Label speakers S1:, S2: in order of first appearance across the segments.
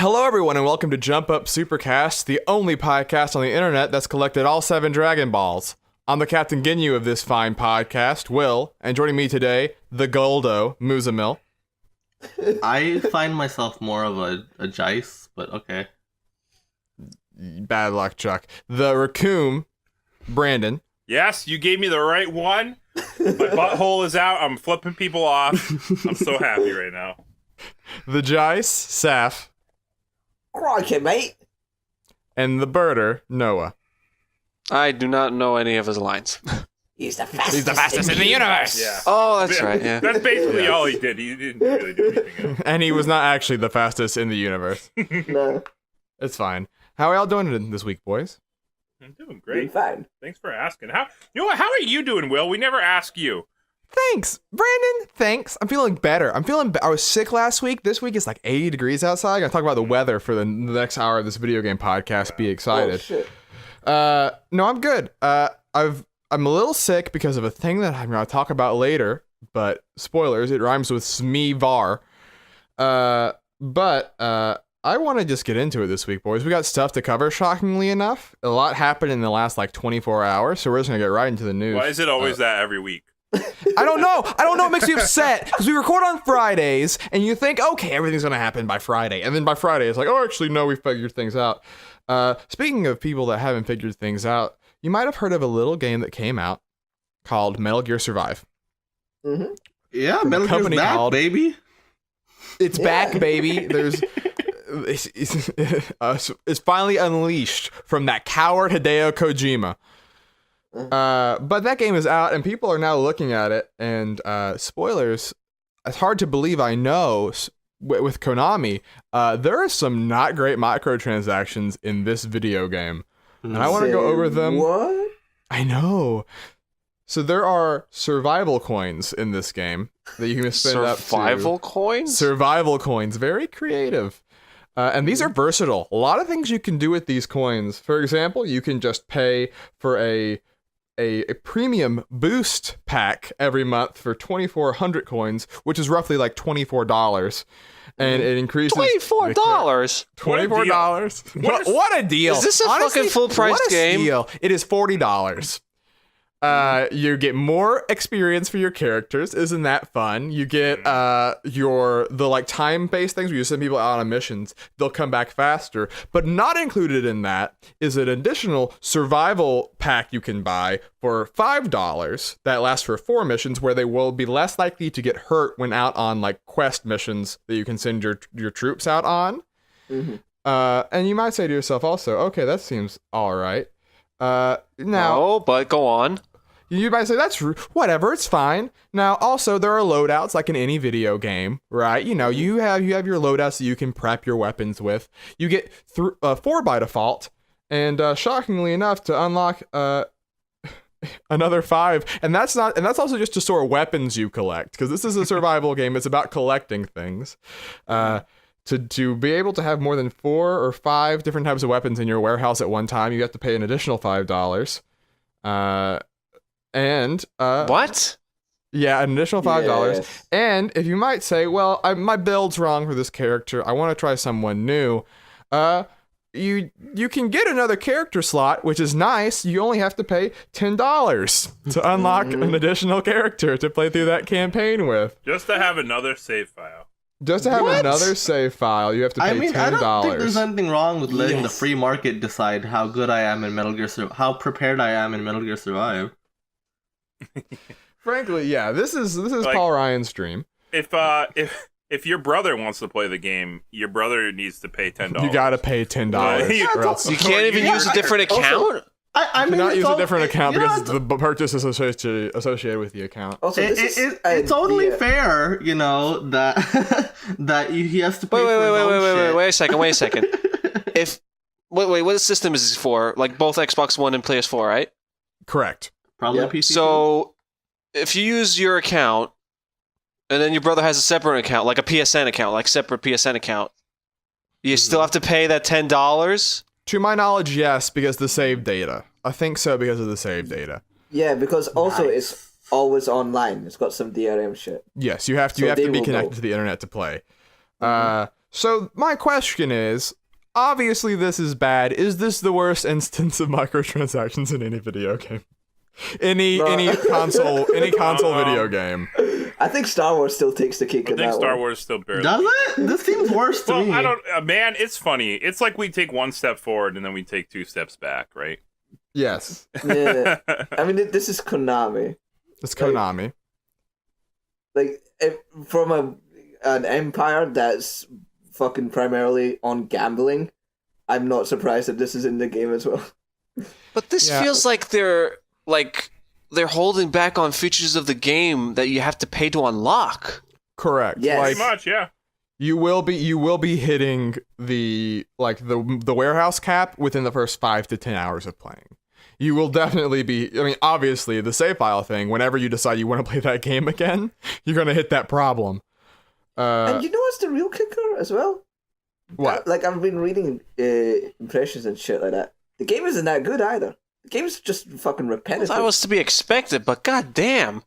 S1: Hello, everyone, and welcome to Up Supercast, the only podcast on the internet that's collected all 7 Dragon Balls. I'm the Captain Ginyu of this fine podcast, Will, and joining me today, the Goldo, Muzamil.
S2: I find myself more of a Jice, but okay.
S1: Bad luck, Chuck. The Raccoon, Brandon.
S3: Yes, you gave me the right one. My butthole is out. I'm flipping people off. I'm so happy right now.
S1: The Jice, Saf.
S4: Crikey, mate.
S1: And the Birder, Noah.
S5: I do not know any of his lines.
S4: He's the fastest
S1: in the universe.
S3: Yeah.
S5: Oh, that's right, yeah.
S3: That's basically all he did. He didn't really do anything else.
S1: And he was not actually the fastest in the universe.
S4: No,
S1: It's fine. How are y'all doing this week, boys?
S3: I'm doing
S4: doing
S3: great.
S4: fine.
S3: Thanks for asking. How are you doing, Will? We never ask you.
S1: Thanks, Brandon. Thanks. I'm feeling better. I was sick last week. This week it's like 80 degrees outside. I'm gonna talk about the weather for the next hour of this video game podcast. Be excited.
S4: Oh, shit.
S1: No, I'm good. I'm a little sick because of a thing that I'm gonna talk about later. But spoilers, it rhymes with Smevar. But I want to just get into it this week, boys. We got stuff to cover. Shockingly enough, a lot happened in the last 24 hours. So we're just gonna get right into the news.
S3: Why is it always that every week?
S1: I don't know. It makes me upset because we record on Fridays, and you think, okay, everything's gonna happen by Friday, and then by Friday it's like, oh, actually, no, we figured things out. Speaking of people that haven't figured things out, you might have heard of a little game that came out called Metal Gear Survive.
S4: Mm-hmm.
S2: Yeah, Metal Gear's back, baby.
S1: It's back, baby. It's finally unleashed from that coward Hideo Kojima. But that game is out, and people are now looking at it, and spoilers, it's hard to believe, I know, with Konami, there are some not great microtransactions in this video game, and I want to go over them.
S4: What?
S1: I know. So there are survival coins in this game that you can spend up to.
S5: Survival coins?
S1: Survival coins, very creative. And these are versatile. A lot of things you can do with these coins. For example, you can just pay for a premium boost pack every month for 2,400 coins, which is roughly like $24. And it increases...
S5: $24?
S1: $24? What a deal.
S5: Is this a
S1: Honestly,
S5: fucking full-price game?
S1: Steal. It is $40. You get more experience for your characters. Isn't that fun? You get the time-based things where you send people out on missions. They'll come back faster. But not included in that is an additional survival pack you can buy for $5 that lasts for 4 missions, where they will be less likely to get hurt when out on quest missions that you can send your troops out on.
S4: Mm-hmm.
S1: And you might say to yourself also, okay, that seems all right. Now,
S5: No, but go on.
S1: You might say, that's whatever, it's fine. Now, also, there are loadouts like in any video game, right? You know, you have your loadouts that you can prep your weapons with. You get 4 by default, and shockingly enough, to unlock another 5, and that's also just to store weapons you collect, because this is a survival game. It's about collecting things. To be able to have more than 4 or 5 different types of weapons in your warehouse at one time, you have to pay an additional $5.
S5: What?
S1: Yeah, an additional $5.
S4: Yes.
S1: And if you might say, well, my build's wrong for this character, I want to try someone new, you can get another character slot, which is nice. You only have to pay $10 to unlock an additional character to play through that campaign with.
S3: Just to have another save file.
S1: Just to have
S5: What?
S1: another save file, you have to pay $10.
S2: I don't think there's anything wrong with letting the free market decide how good I am in Metal Gear Survive, how prepared I am in Metal Gear Survive.
S1: Frankly, yeah, this is Paul Ryan's dream.
S3: If your brother wants to play the game, your brother needs to pay $10.
S1: You gotta pay $10. Or else
S5: You can't even use a different account?
S2: I mean,
S1: not use a
S2: all-
S1: different account
S2: you know,
S1: because the purchase is associated with the account.
S4: Also,
S2: it's only fair, you know, that that he has to pay for his own shit.
S5: Wait a second. Wait, what system is this for? Like both Xbox One and PS4, right?
S1: Correct.
S2: Probably
S4: Yeah.
S2: PC.
S5: So, if you use your account, and then your brother has a separate account, like a PSN account, like separate PSN account, you still have to pay that $10?
S1: To my knowledge, yes, because the save data. I think so because of the save data.
S4: Yeah, because also it's always online. It's got some DRM shit.
S1: Yes, you have to
S4: So they
S1: be
S4: will
S1: connected
S4: know.
S1: to the internet to play. So my question is, obviously this is bad. Is this the worst instance of microtransactions in any video game? Any console video game?
S4: I think Star Wars still takes the cake
S3: I
S4: in
S3: think
S4: that
S3: Star
S4: one.
S3: Wars still barely.
S2: Does it? This seems worse to
S3: Well,
S2: me.
S3: I don't. Man, it's funny. It's like we take one step forward and then we take 2 steps back, right?
S1: Yes.
S4: Yeah. I mean, this is Konami.
S1: It's Konami.
S4: From an empire that's fucking primarily on gambling, I'm not surprised that this is in the game as well.
S5: But this feels like they're holding back on features of the game that you have to pay to unlock.
S1: Correct.
S4: Yes.
S3: Pretty much, yeah.
S1: You will be hitting the warehouse cap within the first 5 to 10 hours of playing. You will definitely be. I mean, obviously, the save file thing. Whenever you decide you want to play that game again, you're gonna hit that problem.
S4: And you know what's the real kicker as well?
S1: What?
S4: I've been reading impressions and shit like that. The game isn't that good either. The game's just fucking repetitive.
S5: That was to be expected, but goddamn.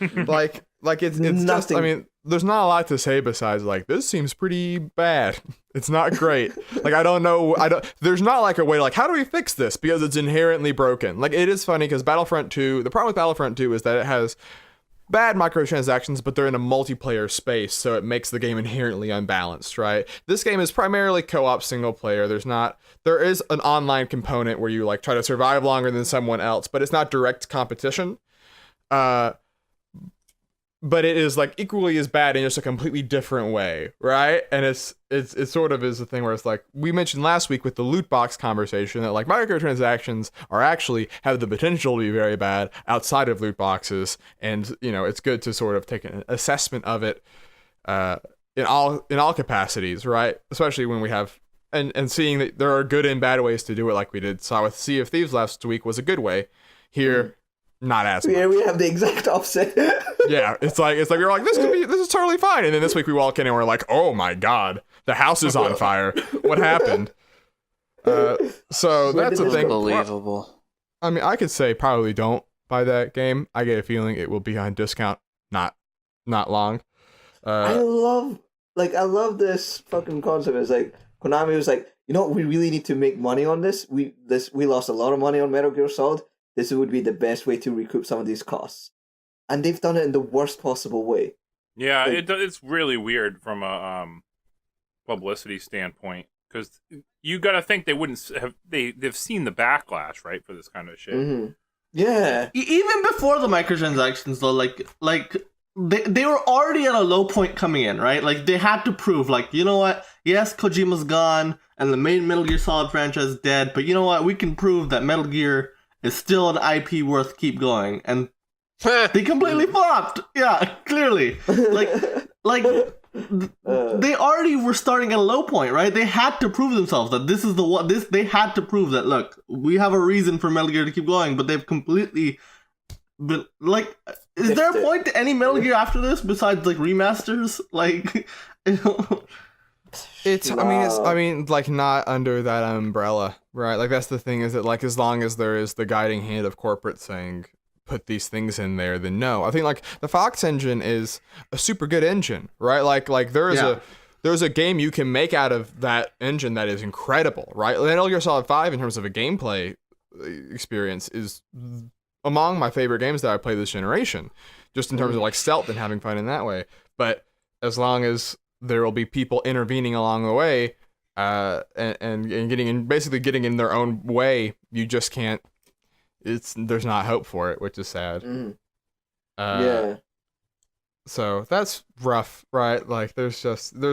S1: like it's just.
S4: Nothing.
S1: I mean, there's not a lot to say besides this seems pretty bad. It's not great. I don't know. There's not a way how do we fix this, because it's inherently broken. It is funny because Battlefront 2. The problem with Battlefront 2 is that it has bad microtransactions, but they're in a multiplayer space, so it makes the game inherently unbalanced, right? This game is primarily co-op single player. There is an online component where you try to survive longer than someone else, but it's not direct competition. But it is equally as bad in just a completely different way, right? And it sort of is a thing where it's we mentioned last week with the loot box conversation that microtransactions have the potential to be very bad outside of loot boxes, and it's good to sort of take an assessment of it in all capacities, right? Especially when we have and seeing that there are good and bad ways to do it, like we saw with Sea of Thieves last week was a good way. Here. Not as much.
S4: Yeah, we have the exact opposite.
S1: Yeah, it's like you're this is totally fine, and then this week we walk in and we're like, oh my god, the house is on fire. What happened? So that's the thing.
S5: Unbelievable.
S1: I mean, I could say probably don't buy that game. I get a feeling it will be on discount not long.
S4: I love this fucking concept. It's Konami was we really need to make money on this. We lost a lot of money on Metal Gear Solid. This would be the best way to recoup some of these costs. And they've done it in the worst possible way.
S3: Yeah, it's really weird from a publicity standpoint, because you got to think they wouldn't have they've seen the backlash, right, for this kind of shit.
S4: Mm-hmm. Yeah.
S2: Even before the microtransactions, though, they were already at a low point coming in, right? They had to prove, you know what? Yes, Kojima's gone, and the main Metal Gear Solid franchise is dead, but you know what? We can prove that Metal Gear is still an IP worth keep going, and they completely flopped. Yeah, clearly. They already were starting at a low point, right? They had to prove themselves that this is the one. They had to prove that, look, we have a reason for Metal Gear to keep going, but they've completely been is there a point to any Metal Gear after this besides remasters?
S1: It's not under that umbrella, right? That's the thing, is that as long as there is the guiding hand of corporate saying put these things in there, then no. I think the Fox engine is a super good engine, right? There's a game you can make out of that engine that is incredible, right? Metal Gear Solid 5 in terms of a gameplay experience is among my favorite games that I play this generation, just in terms of stealth and having fun in that way. But as long as there will be people intervening along the way, and getting in their own way, you just can't. There's not hope for it, which is sad.
S4: Yeah.
S1: So that's rough, right? There's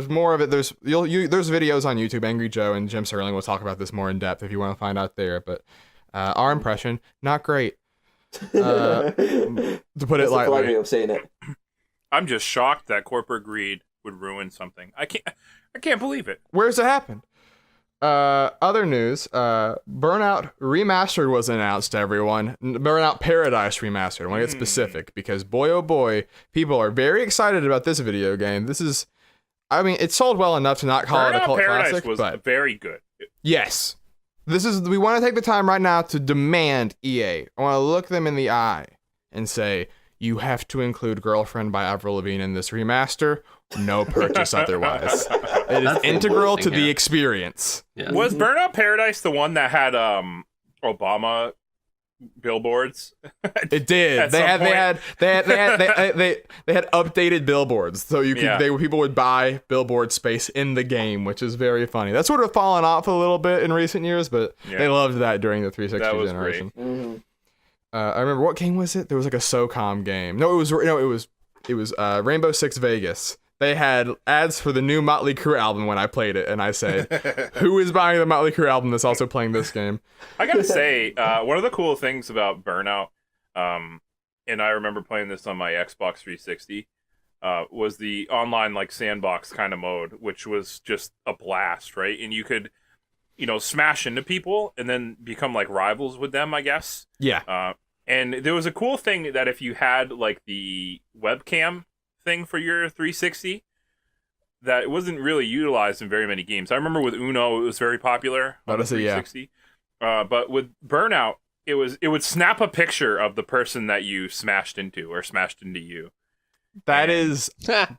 S1: more of it. There's videos on YouTube. Angry Joe and Jim Sterling will talk about this more in depth if you want to find out there. But our impression, not great. To put it lightly.
S4: That's way of saying it.
S3: I'm just shocked that corporate greed would ruin something. I can't believe it.
S1: Where's it happened? Other news, Burnout Remastered was announced to everyone. Burnout Paradise Remastered. I want to get specific because boy oh boy, people are very excited about this video game. It sold well enough to not call it a cult
S3: Paradise
S1: classic,
S3: was
S1: but
S3: very good.
S1: yes. We want to take the time right now to demand EA. I want to look them in the eye and say, you have to include Girlfriend by Avril Lavigne in this remaster, no purchase otherwise. It is
S2: That's
S1: integral to
S2: interesting,
S1: the
S2: yeah.
S1: experience.
S2: Yeah.
S3: Was Burnout Paradise the one that had Obama billboards?
S1: It did.
S3: At
S1: They
S3: some
S1: had updated billboards, so you could
S3: Yeah.
S1: people would buy billboard space in the game, which is very funny. That's sort of fallen off a little bit in recent years, but
S3: Yeah.
S1: they loved that during the 360
S3: That was
S1: generation.
S4: Mhm.
S1: I remember, what game was it? There was like a SOCOM game. No, it was Rainbow Six Vegas. They had ads for the new Motley Crue album when I played it, and I said, "Who is buying the Motley Crue album that's also playing this game?"
S3: I gotta say, one of the cool things about Burnout, and I remember playing this on my Xbox 360, was the online like sandbox kind of mode, which was just a blast, right? And you could, smash into people and then become like rivals with them, I guess.
S1: Yeah.
S3: And there was a cool thing that if you had like the webcam thing for your 360, that it wasn't really utilized in very many games. I remember with Uno, it was very popular on the 360. But with Burnout, it would snap a picture of the person that you smashed into or smashed into you.
S1: That is
S5: that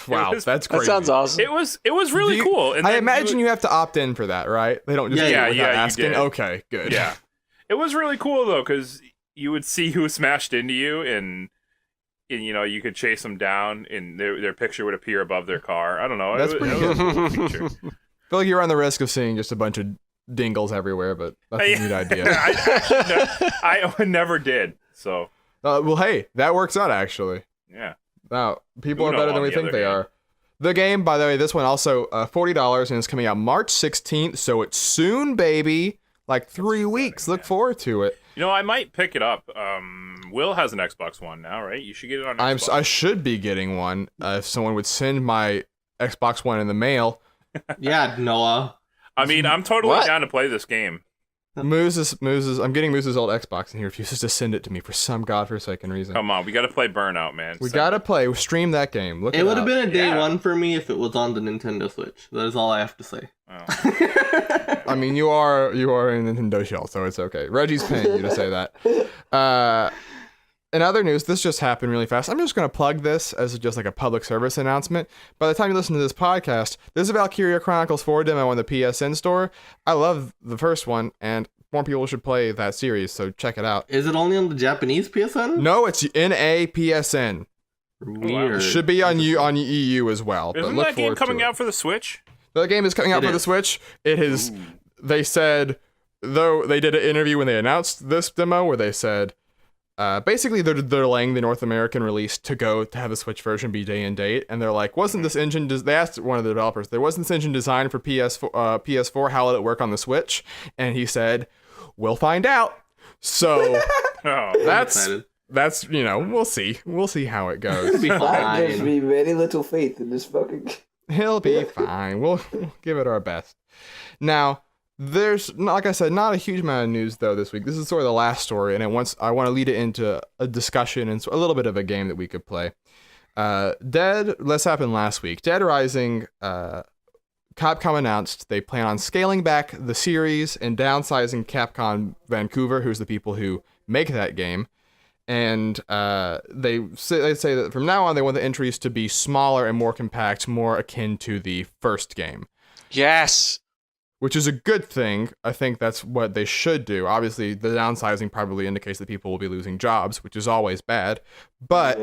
S1: wow. That's crazy.
S5: sounds awesome.
S3: It was really
S1: Do you-
S3: cool. And
S1: I
S3: then
S1: imagine you have to opt in for that, right? They don't just
S2: Yeah,
S1: do it
S3: yeah,
S1: without
S3: you
S1: asking.
S3: did.
S1: Okay, good.
S3: Yeah. It was really cool though, because you would see who smashed into you, and you could chase them down, and their picture would appear above their car. I don't know.
S1: That's
S3: it
S1: pretty
S3: was a cool feature.
S1: I feel like you run the risk of seeing just a bunch of dingles everywhere, but that's a neat idea.
S3: I never did. So
S1: Well, hey, that works out actually.
S3: yeah.
S1: Now, people
S3: Uno
S1: are better than
S3: on
S1: we
S3: the
S1: think
S3: other
S1: they
S3: hand.
S1: are. The game, by the way, this one also $40, and it's coming out March 16th, so it's soon, baby. Like 3 weeks. Look forward to it.
S3: I might pick it up. Will has an Xbox One now, right? You should get it on Xbox.
S1: I should be getting one if someone would send my Xbox One in the mail.
S2: Yeah, Noah.
S3: I mean, I'm totally
S5: What?
S3: down to play this game.
S1: I'm getting Moose's old Xbox, and he refuses to send it to me for some godforsaken reason.
S3: Come on, we got to play Burnout, man.
S1: We gotta play. Stream that game. Look
S2: It would have
S1: up.
S2: been a day
S3: Yeah.
S2: one for me if it was on the Nintendo Switch. That is all I have to say.
S3: Oh.
S1: I mean, you are in Nintendo shell, so it's okay. Reggie's paying you to say that. In other news, this just happened really fast. I'm just going to plug this as just like a public service announcement. By the time you listen to this podcast, there's a Valkyria Chronicles 4 demo on the PSN store. I love the first one, and more people should play that series, so check it out.
S2: Is it only on the Japanese PSN?
S1: No, it's NA PSN.
S2: Weird.
S1: It should be on EU as well. But
S3: Isn't
S1: look
S3: that game
S1: forward to
S3: coming
S1: it.
S3: out for the Switch?
S1: The game is coming out
S2: It
S1: for the
S2: is.
S1: Switch. It is. They said, though they did an interview when they announced this demo where they said, basically they're delaying the North American release to have the Switch version be day and date, and they're like, wasn't this engine? They asked one of the developers, there wasn't this engine designed for PS4. How will it work on the Switch? And he said, we'll find out. So
S3: Oh,
S2: excited.
S1: that's we'll see how it goes.
S2: Be
S4: That gives
S2: fine.
S4: me very little faith in this fucking.
S1: He'll be fine. We'll give it our best. Now, there's, like I said, not a huge amount of news, though, this week. This is sort of the last story, and I want to lead it into a discussion and a little bit of a game that we could play. This happened last week. Dead Rising, Capcom announced they plan on scaling back the series and downsizing Capcom Vancouver, who's the people who make that game. And they say that from now on, they want the entries to be smaller and more compact, more akin to the first game.
S5: Yes.
S1: Which is a good thing. I think that's what they should do. Obviously, the downsizing probably indicates that people will be losing jobs, which is always bad. But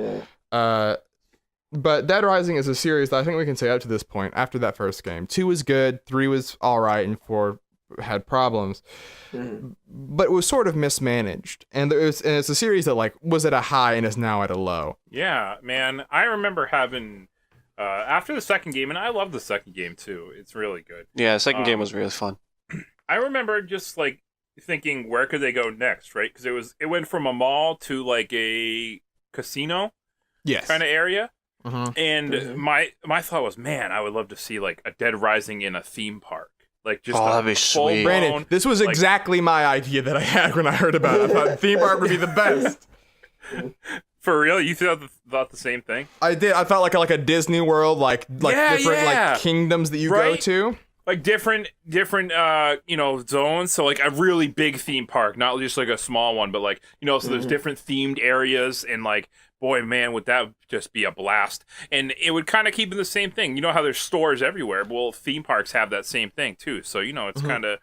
S1: Dead Rising is a series that I think we can say up to this point, after that first game, 2 was good, 3 was all right, and 4 had problems. But it was sort of mismanaged. And it's a series that was at a high and is now at a low.
S3: yeah, man. I remember having after the second game, and I love the second game too. It's really good.
S5: Yeah, the second game was really fun.
S3: I remember just thinking, where could they go next, right? Because it went from a mall to like a casino
S1: Yes.
S3: kind of area.
S1: Uh-huh.
S3: And my thought was, man, I would love to see like a Dead Rising in a theme park, like just
S5: Oh, that'd be sweet.
S1: Brandon, this was exactly my idea that I had when I heard about it. I thought theme park would be the best.
S3: For real, you thought the same thing?
S1: I did. I felt like a Disney World, different
S3: yeah.
S1: kingdoms that you go
S3: Right?
S1: to.
S3: Like different zones. So like a really big theme park, not just like a small one, but so there's different themed areas and like boy, man, would that just be a blast. And it would kind of keep it the same thing. You know how there's stores everywhere? Well, theme parks have that same thing, too. So, it's kind of,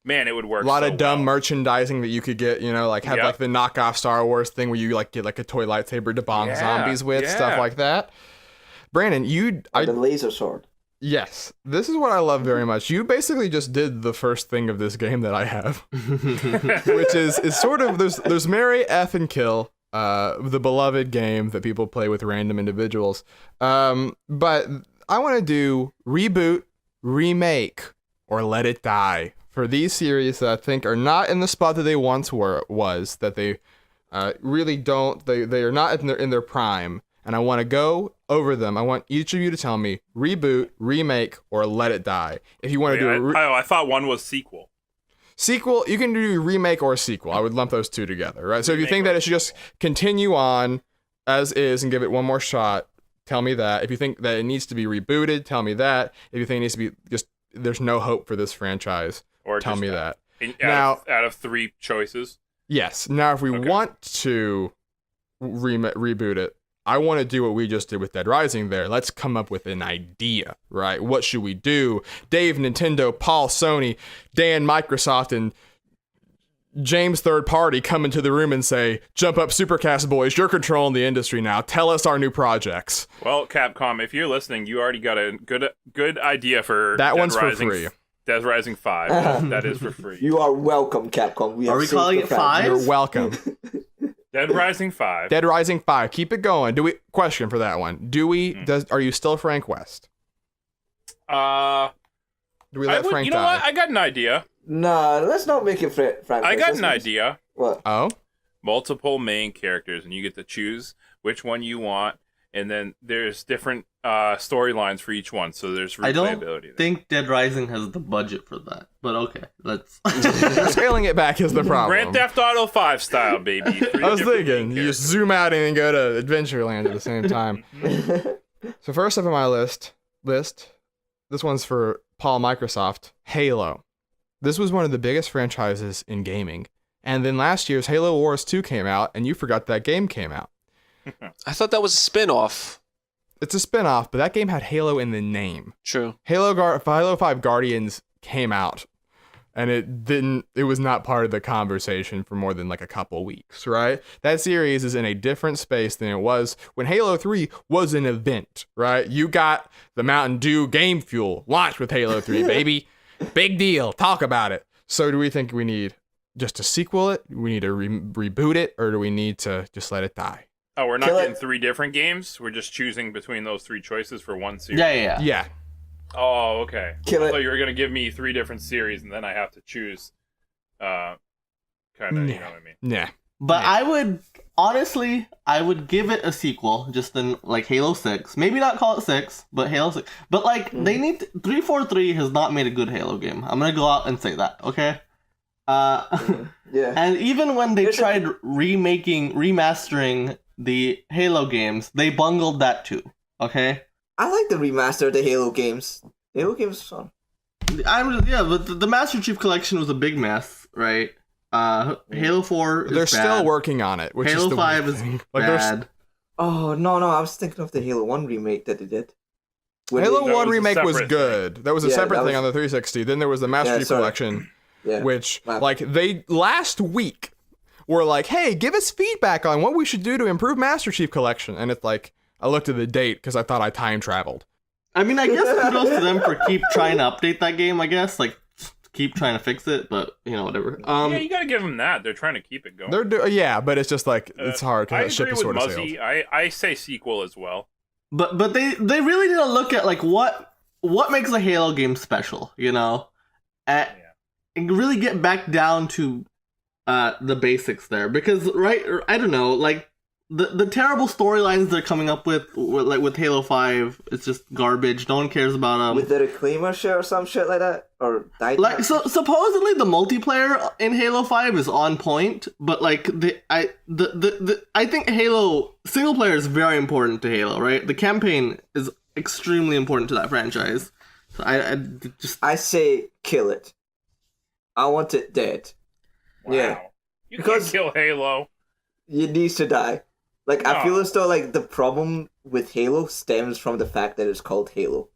S3: man, it would work
S1: A lot
S3: so
S1: of dumb
S3: well.
S1: merchandising that you could get, like have like the knockoff Star Wars thing where you like get like a toy lightsaber to bonk zombies with, stuff like that. Brandon,
S4: the laser sword.
S1: Yes, this is what I love very much. You basically just did the first thing of this game that I have, which is sort of there's Marry, F, and Kill, the beloved game that people play with random individuals. But I want to do reboot, remake, or let it die for these series that I think are not in the spot that they once was. That they really don't. They are not in their prime. And I want to go over them. I want each of you to tell me reboot, remake, or let it die. If you want to do
S3: I thought one was sequel.
S1: Sequel, you can do remake or sequel. I would lump those two together, right? So if you think that it should just continue on as is and give it one more shot, tell me that. If you think that it needs to be rebooted, tell me that. If you think it needs to be just there's no hope for this franchise, or tell me that.
S3: Out of 3 choices.
S1: Yes. Now, if we want to reboot it, I want to do what we just did with Dead Rising there. Let's come up with an idea, right? What should we do? Dave, Nintendo, Paul, Sony, Dan, Microsoft, and James, third party, come into the room and say, jump up Supercast boys, you're controlling the industry now. Tell us our new projects.
S3: Well, Capcom, if you're listening, you already got a good idea for
S1: that one's for free.
S3: Dead Rising 5. That is for free.
S4: You are welcome, Capcom.
S2: Are we calling it 5?
S1: You're welcome.
S3: Dead Rising 5.
S1: Dead Rising 5. Keep it going. Question for that one. Are you still Frank West? Do we let Frank die?
S3: You know what? I got an idea.
S4: Nah, let's not make it Frank.
S3: I got an idea.
S4: What?
S1: Oh?
S3: Multiple main characters, and you get to choose which one you want, and then there's different storylines for each one, so there's replayability.
S2: I don't think Dead Rising has the budget for that, but okay, let's...
S1: Scaling it back is the problem.
S3: Grand Theft Auto 5 style, baby.
S1: I was thinking, you just zoom out and then go to Adventureland at the same time. So first up on my list, this one's for Paul Microsoft, Halo. This was one of the biggest franchises in gaming. And then last year's Halo Wars 2 came out, and you forgot that game came out.
S5: I thought that was a spin-off.
S1: It's a spin-off, but that game had Halo in the name.
S5: True.
S1: Halo 5 Guardians came out, and it was not part of the conversation for more than like a couple weeks, right? That series is in a different space than it was when Halo 3 was an event, right? You got the Mountain Dew game fuel launched with Halo 3, baby. Big deal. Talk about it. So do we think we need just to sequel it? Do we need to reboot it? Or do we need to just let it die?
S3: Oh, we're not getting 3 different games? We're just choosing between those 3 choices for one series?
S1: Yeah.
S3: Oh, okay. I
S4: Kill it.
S3: thought you were going to give me 3 different series, and then I have to choose, kind of, you know what I mean?
S1: Yeah.
S2: But I would give it a sequel, just in like Halo 6. Maybe not call it 6, but Halo 6. But like, they need 343 has not made a good Halo game. I'm gonna go out and say that, okay?
S4: Yeah.
S2: And even when they tried remastering the Halo games, they bungled that too, okay?
S4: I like the remaster of the Halo games. Halo games are fun.
S2: But the Master Chief Collection was a big mess, right? Halo 4 is
S1: They're
S2: bad.
S1: still working on it, which
S2: Halo
S1: is the
S2: 5
S1: weird
S2: is
S1: thing.
S2: bad.
S4: Oh, no, I was thinking of the Halo 1 remake that they did.
S1: Halo
S3: That
S1: 1
S3: was a
S1: remake was
S3: separate
S1: good. That was a
S4: Yeah,
S1: separate
S4: that
S1: thing
S4: was-
S1: on the 360. Then there was the Master
S4: Yeah,
S1: Chief
S4: sorry.
S1: Collection,
S4: Yeah.
S1: which,
S4: Wow.
S1: like, they last week were like, hey, give us feedback on what we should do to improve Master Chief Collection. And it's like, I looked at the date because I thought I time traveled.
S2: I mean, I guess kudos to them for keep trying to update that game, I guess. Like, keep trying to fix it, but, whatever.
S3: Yeah, you gotta give them that. They're trying to keep it going.
S1: Yeah, but it's just like, it's hard
S3: I
S1: because that ship
S3: agree
S1: is
S3: with
S1: sort of
S3: Muzzy.
S1: sailed.
S3: I say sequel as well.
S2: But they really need to look at, like, what makes a Halo game special, And really get back down to the basics there. Because, right, I don't know, like, the terrible storylines they're coming up with Halo 5, it's just garbage. No one cares about them.
S4: With the Reclaimer shit or some shit like that? Or
S2: Like, so supposedly the multiplayer in Halo 5 is on point, but like I think Halo single player is very important to Halo, right? The campaign is extremely important to that franchise. So
S4: I say kill it. I want it dead.
S3: Wow.
S4: Yeah.
S3: You
S4: Because-
S3: can't kill Halo.
S4: It needs to die. Like, I feel
S3: No.
S4: as though, like, the problem with Halo stems from the fact that it's called Halo.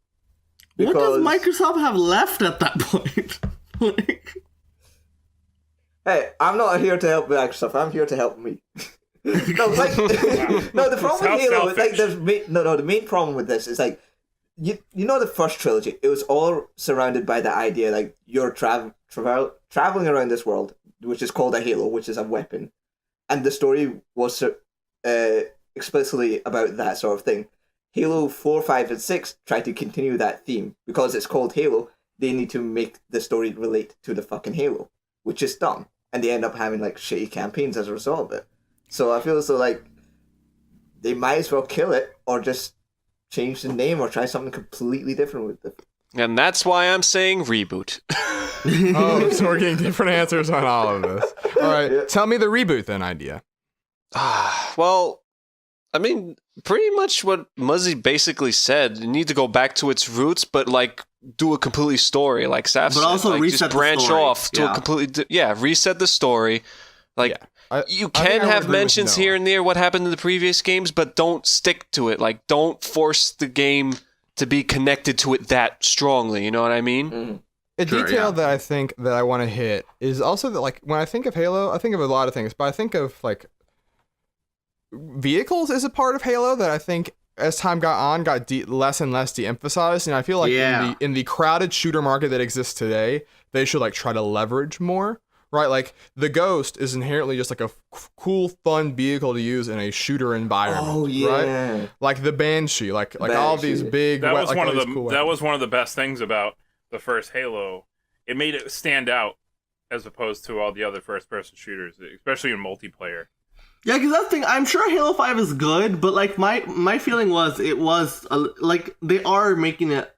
S2: What does Microsoft have left at that point? Like,
S4: Hey, I'm not here to help Microsoft. I'm here to help me. No, like, no. The problem
S3: How
S4: with Halo is like
S3: selfish.
S4: the main problem with this is like, you know the first trilogy. It was all surrounded by the idea like you're traveling around this world, which is called a Halo, which is a weapon, and the story was explicitly about that sort of thing. Halo 4, 5, and 6 try to continue that theme because it's called Halo. They need to make the story relate to the fucking Halo, which is dumb, and they end up having like shitty campaigns as a result of it. So I feel as though like they might as well kill it or just change the name or try something completely different with it.
S5: And that's why I'm saying reboot.
S1: Oh, so we're getting different answers on all of this. All right,
S4: Yeah.
S1: tell me the reboot then idea.
S5: Well, I mean, pretty much what Muzzy basically said. You need to go back to its roots, but like do a completely story, like Saf said.
S2: But also
S5: like,
S2: reset
S5: just
S2: the
S5: branch
S2: story.
S5: off to
S2: Yeah.
S5: a completely reset the story. Like
S1: Yeah.
S5: you
S1: I think
S5: can
S1: I would
S5: have
S1: agree with
S5: mentions
S1: Noah.
S5: here and there what happened in the previous games, but don't stick to it. Like don't force the game to be connected to it that strongly. You know what I mean?
S4: Mm.
S1: A
S2: Sure,
S1: detail
S2: yeah.
S1: that I think that I want to hit is also that like when I think of Halo, I think of a lot of things, but I think of like vehicles is a part of Halo that I think as time got on got less and less de-emphasized, and I feel like
S2: Yeah.
S1: in the crowded shooter market that exists today, they should like try to leverage more. Right, like the Ghost is inherently just like a cool, fun vehicle to use in a shooter environment.
S4: Oh yeah.
S1: right? Like the Banshee, like all these
S4: Banshee.
S1: big.
S3: That was
S1: like
S3: one
S1: all
S3: of
S1: these
S3: the
S1: cool
S3: that
S1: weapons.
S3: was one of the best things about the first Halo. It made it stand out as opposed to all the other first-person shooters, especially in multiplayer.
S2: Yeah, because that's the thing. I'm sure Halo 5 is good, but like my feeling was it was like they are making it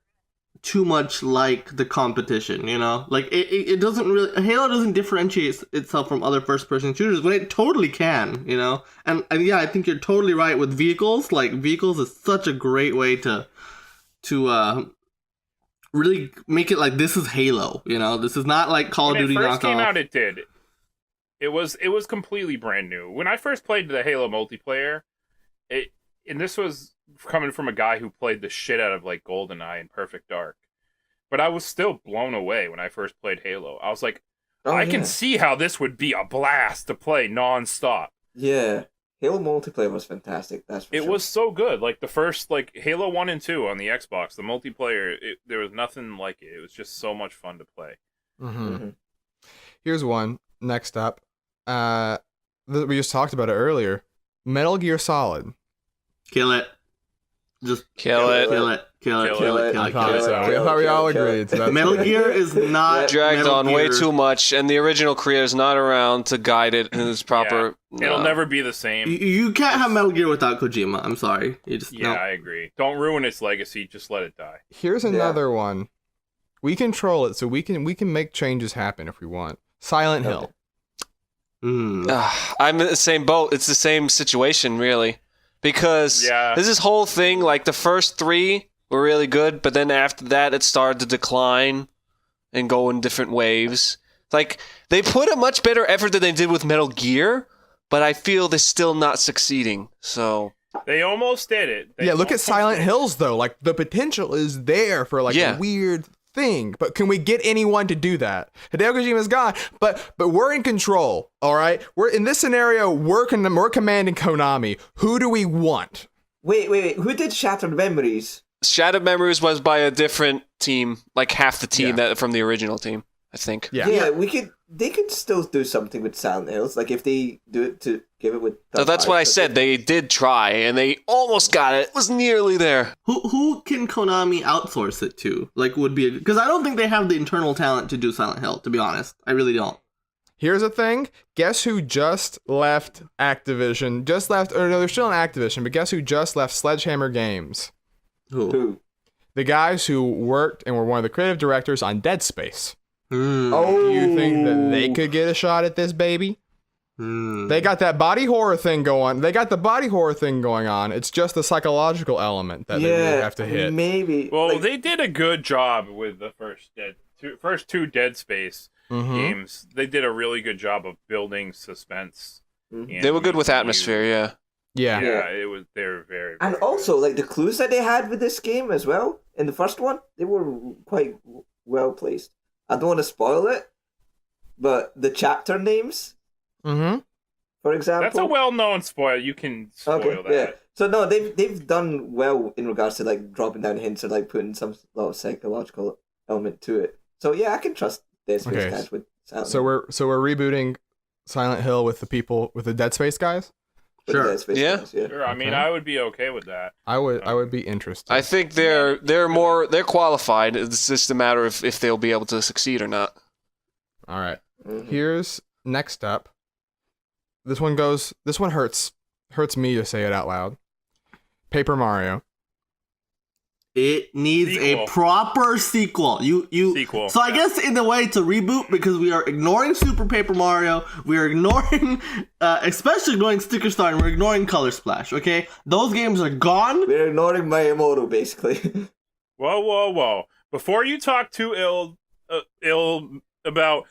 S2: too much like the competition, you know? Like it doesn't really Halo doesn't differentiate itself from other first person shooters when it totally can, you know? And yeah, I think you're totally right with vehicles. Like vehicles is such a great way to really make it like this is Halo, you know? This is not like Call of
S3: When it
S2: Duty
S3: first came
S2: knockoff.
S3: out, it did. It was completely brand new. When I first played the Halo multiplayer, and this was coming from a guy who played the shit out of like GoldenEye and Perfect Dark, but I was still blown away when I first played Halo. I was like, I can see how this would be a blast to play nonstop.
S4: Yeah. Halo multiplayer was fantastic. That's for
S3: It
S4: sure.
S3: was so good. Like the first, like Halo 1 and 2 on the Xbox, the multiplayer, there was nothing like it. It was just so much fun to play.
S1: Mm-hmm.
S4: Mhm.
S1: Here's one. Next up, we just talked about it earlier. Metal Gear Solid.
S2: Kill it. Just
S5: Kill it.
S2: kill it. Kill it.
S3: Kill
S2: Kill
S4: it.
S2: it. Kill
S1: I
S2: it.
S1: thought
S2: Kill
S1: so.
S2: it.
S1: I thought we all
S4: kill it.
S1: agreed. So that's
S2: Metal
S1: good.
S2: Gear is not
S5: Dragged
S2: Metal
S5: on way
S2: Gear.
S5: too much, and the original creator's not around to guide it in its proper.
S3: It'll never be the same.
S2: You can't have Metal Gear without Kojima. I'm sorry. You just
S3: Yeah,
S2: no.
S3: I agree. Don't ruin its legacy. Just let it die.
S1: Here's another one. We control it, so we can make changes happen if we want. Silent Hill.
S5: I'm in the same boat. It's the same situation, really. Because there's this whole thing, like the first 3 were really good, but then after that it started to decline and go in different waves. Like, they put a much better effort than they did with Metal Gear, but I feel they're still not succeeding, so...
S3: They almost did it.
S1: Yeah, look at Silent Hills though. Like the potential is there for like a weird thing, but can we get anyone to do that? Hideo Kojima's gone, but we're in control. All right, we're in this scenario. We're commanding Konami. Who do we want?
S4: Wait. Who did Shattered Memories?
S5: Shattered Memories was by a different team, like half the team that from the original team, I think.
S1: Yeah.
S4: They could still do something with Silent Hills, like if they do it to give it with.
S5: So that's what I said. They did try, and they almost got it. It was nearly there.
S2: Who can Konami outsource it to? Like, would be because I don't think they have the internal talent to do Silent Hill. To be honest, I really don't.
S1: Here's the thing. Guess who just left Activision? Or no, they're still in Activision, but guess who just left Sledgehammer Games?
S4: Who?
S1: The guys who worked and were one of the creative directors on Dead Space.
S4: Oh,
S1: Do you think that they could get a shot at this baby? They got that body horror thing going. They got the body horror thing going on. It's just the psychological element that they really have to hit.
S4: Maybe.
S3: Well,
S4: like,
S3: they did a good job with the first two Dead Space
S1: Mm-hmm.
S3: games. They did a really good job of building suspense.
S4: Mhm.
S3: and
S5: They were good with
S3: making
S5: atmosphere,
S3: you-
S5: yeah.
S1: Yeah.
S3: It was. They're very.
S4: And
S3: very
S4: also,
S3: good.
S4: like the clues that they had with this game as well in the first one, they were quite well placed. I don't want to spoil it, but the chapter names,
S1: Mm-hmm.
S4: for example,
S3: That's a well-known spoil. You can spoil that.
S4: Yeah. So no, they've done well in regards to like dropping down hints or like putting some lot of psychological element to it. So yeah, I can trust Dead Space
S1: Okay.
S4: guys with Silent
S1: So we're rebooting Silent Hill with the Dead Space guys.
S4: with
S2: Sure.
S4: Dead Space
S5: Yeah.
S4: guys, yeah.
S3: Sure. I mean,
S1: Okay.
S3: I would be okay with that.
S1: I would be interested.
S5: I think they're qualified. It's just a matter of if they'll be able to succeed or not.
S1: All right.
S4: Mhm.
S1: Here's next up. This one hurts me to say it out loud. Paper Mario.
S2: It needs
S3: Sequel.
S2: a proper sequel. You
S3: Sequel,
S2: So I
S3: yeah.
S2: guess in a way it's a reboot because we are ignoring Super Paper Mario. We are ignoring, especially ignoring Sticker Star, and we're ignoring Color Splash. Okay, those games are gone.
S4: We're ignoring Miyamoto basically.
S3: Whoa! Before you talk too ill about,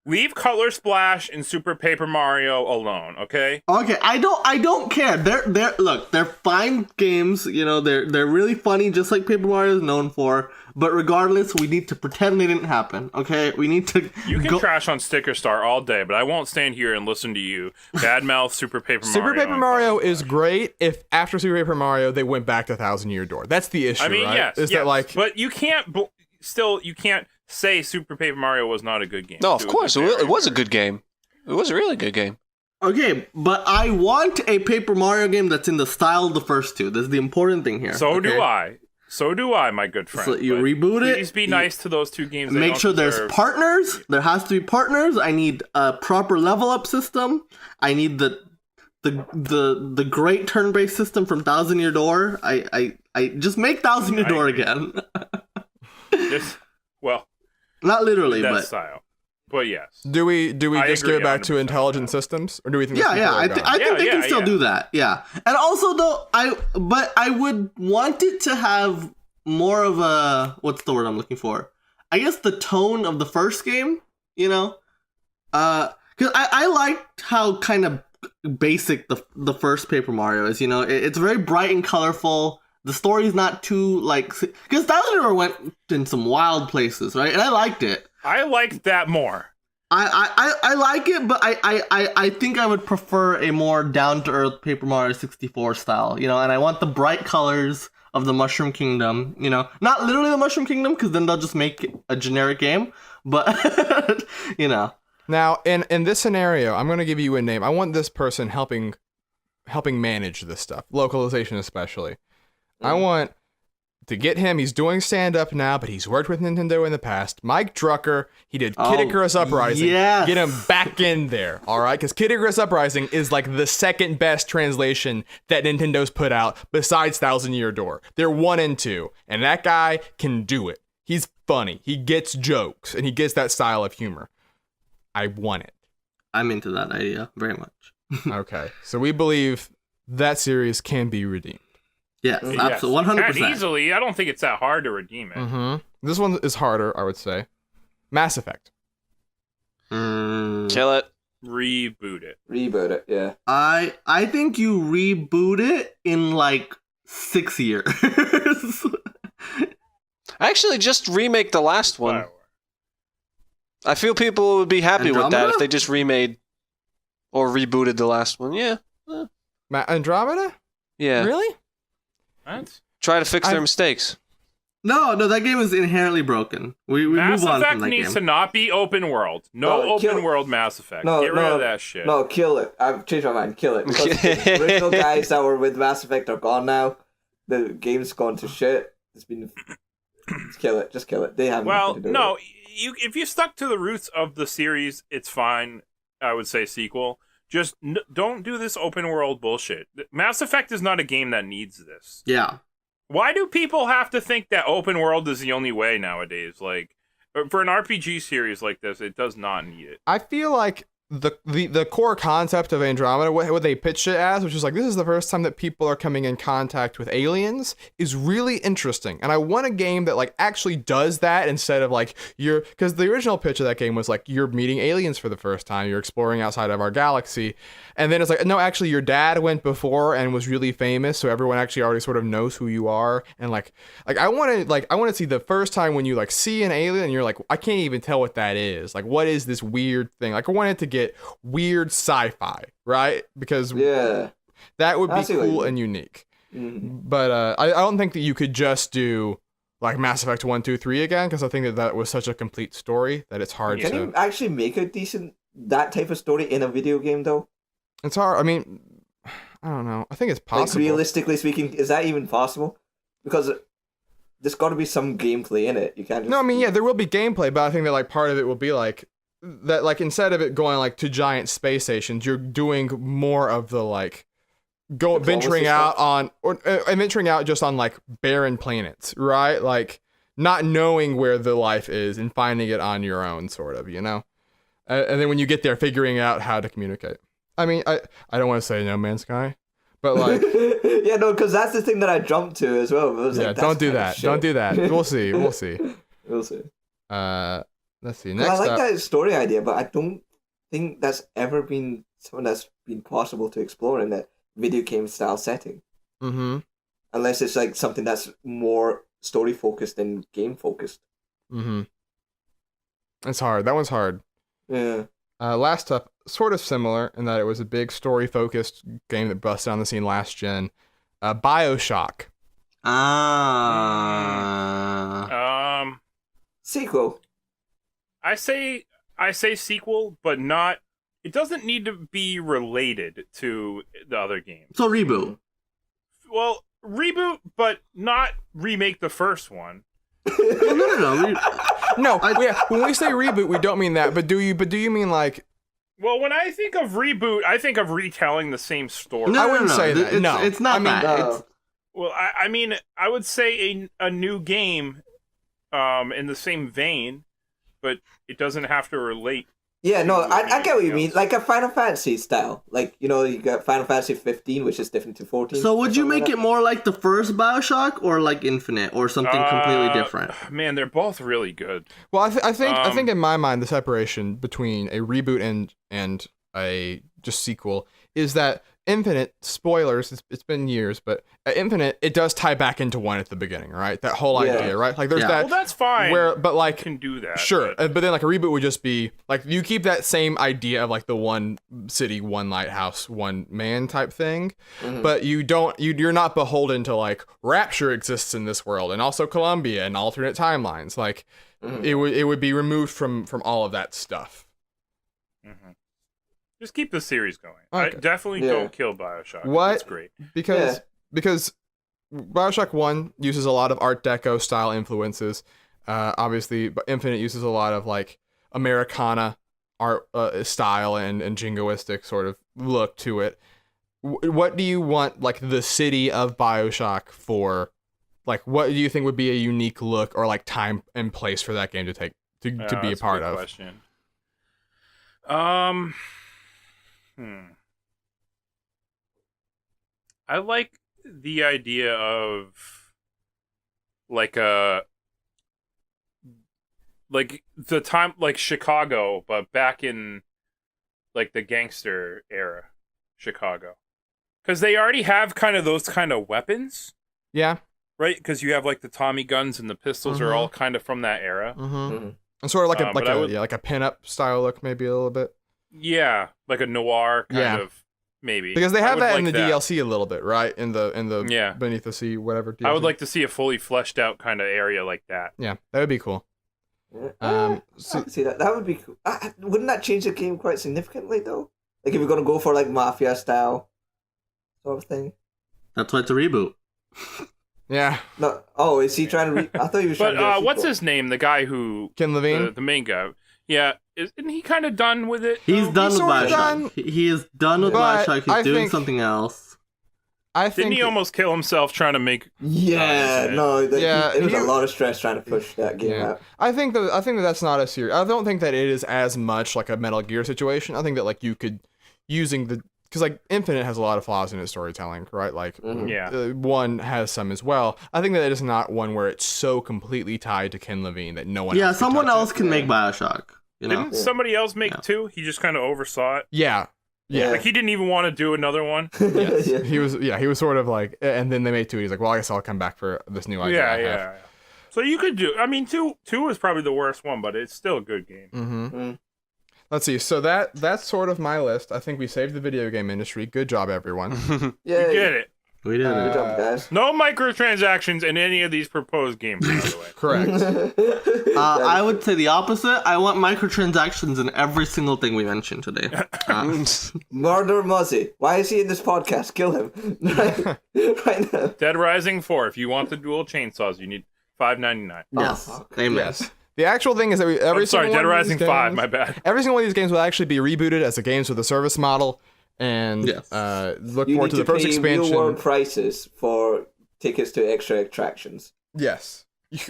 S3: leave Color Splash and Super Paper Mario alone. Okay.
S2: Okay, I don't care. They're fine games. You know, they're really funny, just like Paper Mario is known for. But regardless, we need to pretend they didn't happen. Okay, we need to.
S3: You can trash on Sticker Star all day, but I won't stand here and listen to you badmouth Super Paper Mario.
S1: Super Paper
S3: and
S1: Mario
S3: Color
S1: is
S3: Splash.
S1: great if after Super Paper Mario they went back to Thousand Year Door. That's the issue,
S3: I mean,
S1: right?
S3: yes,
S1: Is
S3: yes,
S1: that like
S3: but you can't. You can't say Super Paper Mario was not a good game.
S5: No, of course it was a
S3: very
S5: good game. It was a really good game.
S2: Okay, but I want a Paper Mario game that's in the style of the first two. That's the important thing here.
S3: So
S2: okay?
S3: do I. So do I, my good friend.
S2: So you
S3: But
S2: reboot it.
S3: Please be nice to those two games. They
S2: Make
S3: don't
S2: sure there's
S3: deserve.
S2: partners. There has to be partners. I need a proper level up system. I need the great turn based system from Thousand Year Door. I just make Thousand Year
S3: I
S2: Door
S3: agree.
S2: again.
S3: Well,
S2: Not literally,
S3: that
S2: but
S3: style. But yes.
S1: do we
S3: I
S1: just
S3: agree
S1: give it back to
S3: 100%
S1: intelligent
S3: with that.
S1: systems, or do we think?
S2: yeah,
S1: these
S2: yeah.
S1: people are
S2: I
S1: gone?
S2: think they
S3: Yeah,
S2: can still
S3: yeah.
S2: do that. Yeah, and also though, I would want it to have more of a, what's the word I'm looking for? I guess the tone of the first game. You know, because I liked how kind of basic the first Paper Mario is. You know, it's very bright and colorful. The story's not too like, because Thousand Year Door went in some wild places, right? And I liked it.
S3: I liked that more.
S2: I like it, but I think I would prefer a more down to earth Paper Mario 64 style, you know. And I want the bright colors of the Mushroom Kingdom, you know, not literally the Mushroom Kingdom, because then they'll just make a generic game, but you know.
S1: Now, in this scenario, I'm going to give you a name. I want this person helping manage this stuff, localization especially. I want to get him. He's doing stand up now, but he's worked with Nintendo in the past. Mike Drucker. He did Kid Icarus Uprising.
S2: yes.
S1: Get him back in there, all right? Because Kid Icarus Uprising is like the second best translation that Nintendo's put out besides Thousand Year Door. They're 1 and 2, and that guy can do it. He's funny. He gets jokes, and he gets that style of humor. I want it.
S2: I'm into that idea very much.
S1: Okay, so we believe that series can be redeemed.
S2: Yes,
S3: Yes.
S2: absolutely,
S3: Can
S2: 100%.
S3: easily. I don't think it's that hard to redeem it.
S1: Mm-hmm. This one is harder, I would say. Mass Effect.
S5: Kill it.
S3: Reboot it.
S4: Reboot it, yeah.
S2: I think you reboot it in like 6 years.
S5: Actually, just remake the last one.
S3: Bioware.
S5: I feel people would be happy with that
S2: Andromeda?
S5: if they just remade or rebooted the last one. Yeah.
S1: Andromeda?
S5: Yeah.
S1: Really?
S3: What?
S5: Try to fix their
S1: I've-
S5: mistakes.
S2: No, that game is inherently broken. We
S3: Mass
S2: move on
S3: Effect
S2: from that
S3: needs
S2: game.
S3: to not be open world. No
S4: No,
S3: open
S4: kill-
S3: world Mass Effect.
S4: No,
S3: Get rid
S4: no,
S3: of that shit.
S4: No, kill it. I've changed my mind. Kill it. Because the original guys that were with Mass Effect are gone now. The game's gone to shit. It's been... Just kill it. Just kill it. They have
S3: Well,
S4: nothing to do
S3: no.
S4: with
S3: If you stuck to the roots of the series, it's fine. I would say sequel. Just don't do this open world bullshit. Mass Effect is not a game that needs this.
S2: Yeah.
S3: Why do people have to think that open world is the only way nowadays? Like, for an RPG series like this, it does not need it.
S1: I feel like the core concept of Andromeda, what they pitched it as, which is like, this is the first time that people are coming in contact with aliens, is really interesting. And I want a game that like actually does that instead of like because the original pitch of that game was like, you're meeting aliens for the first time, you're exploring outside of our galaxy. And then it's like, no, actually your dad went before and was really famous, so everyone actually already sort of knows who you are. And like I want to see the first time when you like see an alien and you're like, I can't even tell what that is. Like, what is this weird thing? Like, I want it to get weird sci-fi, right? Because that would be cool and unique.
S4: Mm-hmm.
S1: But I don't think that you could just do like Mass Effect 1, 2, 3 again, because I think that was such a complete story that it's hard
S4: Can you actually make a decent that type of story in a video game though?
S1: It's hard. I mean, I don't know. I think it's possible.
S4: Like, realistically speaking, is that even possible? Because there's got to be some gameplay in it. You can't just...
S1: No, I mean, yeah, there will be gameplay, but I think that like part of it will be like that, like instead of it going like to giant space stations, you're doing more of the like venturing out on or venturing out just on like barren planets, right? Like not knowing where the life is and finding it on your own, sort of, you know. And then when you get there, figuring out how to communicate. I mean, I don't want to say No Man's Sky, but like
S4: yeah, no, because that's the thing that I jumped to as well.
S1: Yeah, like, don't do that. Don't do that. We'll see. We'll see.
S4: We'll see.
S1: Let's see. Next,
S4: I like that story idea, but I don't think that's ever been something that's been possible to explore in that video game style setting.
S1: Mm-hmm.
S4: Unless it's like something that's more story focused than game focused.
S1: Mm-hmm. It's hard. That one's hard.
S4: Yeah.
S1: Last up, sort of similar in that it was a big story-focused game that busted on the scene last gen. BioShock.
S4: Sequel.
S3: I say sequel, but not. It doesn't need to be related to the other game.
S2: So reboot.
S3: Well, reboot, but not remake the first one.
S2: No.
S1: No, when we say reboot, we don't mean that. But do you mean like?
S3: Well, when I think of reboot, I think of retelling the same story.
S1: I wouldn't say that.
S2: It's not that.
S4: No.
S3: Well, I mean, I would say a new game, in the same vein, but it doesn't have to relate.
S4: Yeah, no, I get what you mean. Like a Final Fantasy style. Like, you know, you got Final Fantasy 15, which is different to 14.
S2: So would you make it more like the first BioShock or like Infinite or something completely different?
S3: Man, they're both really good.
S1: Well, I think in my mind the separation between a reboot and a just sequel is that Infinite, spoilers, it's been years, but Infinite, it does tie back into one at the beginning, right? That whole idea, right? Like there's that.
S3: Well, that's fine.
S1: But like,
S3: you can do that.
S1: Sure, but then like a reboot would just be like you keep that same idea of like the one city, one lighthouse, one man type thing, but you're not beholden to like Rapture exists in this world and also Columbia and alternate timelines. Like it would be removed from all of that stuff.
S3: Mm-hmm. Just keep the series going.
S1: Okay.
S3: Definitely don't kill BioShock.
S1: What?
S3: That's great.
S1: Because BioShock 1 uses a lot of Art Deco style influences. Obviously, but Infinite uses a lot of like Americana art style and jingoistic sort of look to it. What do you want like the city of BioShock for? Like, what do you think would be a unique look or like time and place for that game to take to be a part of?
S3: Question. I like the idea of like the time like Chicago, but back in like the gangster era Chicago. Because they already have kind of those kind of weapons.
S1: Yeah.
S3: Right? Because you have like the Tommy guns and the pistols are all kind of from that era.
S1: And sort of like like a pinup style look, maybe a little bit.
S3: Yeah, like a noir kind of, maybe.
S1: Because they have that in the DLC a little bit, right? In the Beneath the Sea, whatever DLC.
S3: I would like to see a fully fleshed out kind of area like that.
S1: Yeah, that would be cool.
S4: I can see that. That would be cool. Wouldn't that change the game quite significantly, though? Like, if you're going to go for, like, Mafia style sort of thing?
S2: That's why it's a reboot.
S1: Yeah.
S4: No. Oh, is he trying to... I thought he was trying to...
S3: But what's his name? The guy who...
S1: Ken Levine?
S3: The main guy. Yeah. Isn't he kind of done with it?
S2: He's done with
S1: sort of
S2: BioShock. He is done with BioShock. He's doing something else.
S1: I think
S3: Didn't he almost kill himself trying to make?
S4: Yeah, no, it was
S1: he-
S4: a lot of stress trying to push that game out.
S1: I think that that's not a serious. I don't think that it is as much like a Metal Gear situation. I think that like you could using the because like Infinite has a lot of flaws in its storytelling, right? Like one has some as well. I think that it is not one where it's so completely tied to Ken Levine that no one.
S2: Yeah,
S1: else could
S2: someone
S1: touch
S2: else
S1: it.
S2: can make Bioshock. You know?
S3: Didn't somebody else make two? He just kind of oversaw it.
S1: Yeah.
S3: Like he didn't even want to do another one.
S1: Yes.
S4: Yeah.
S1: He was sort of like, and then they made two. He's like, well, I guess I'll come back for this new idea. I have.
S3: Yeah. So you could do. I mean, two is probably the worst one, but it's still a good game.
S1: Mm-hmm. Let's see. So that's sort of my list. I think we saved the video game industry. Good job, everyone.
S4: Yeah,
S3: You get it.
S2: We did
S4: Good
S2: it.
S4: job, guys.
S3: No microtransactions in any of these proposed games, by the way.
S1: Correct.
S2: I would say the opposite. I want microtransactions in every single thing we mentioned today.
S4: Murder Muzzy. Why is he in this podcast? Kill him. right now.
S3: Dead Rising 4. If you want the dual chainsaws, you need $5.99.
S2: Yes. Amen.
S1: Yes. The actual thing is that every
S3: I'm sorry,
S1: single
S3: Dead
S1: one of these
S3: Rising 5.
S1: games-
S3: My bad.
S1: Every single one of these games will actually be rebooted as a games with a service model, and
S2: Yes.
S1: look
S4: You
S1: forward
S4: need
S1: to the first
S4: pay
S1: expansion.
S4: real world prices for tickets to extra attractions.
S1: Yes.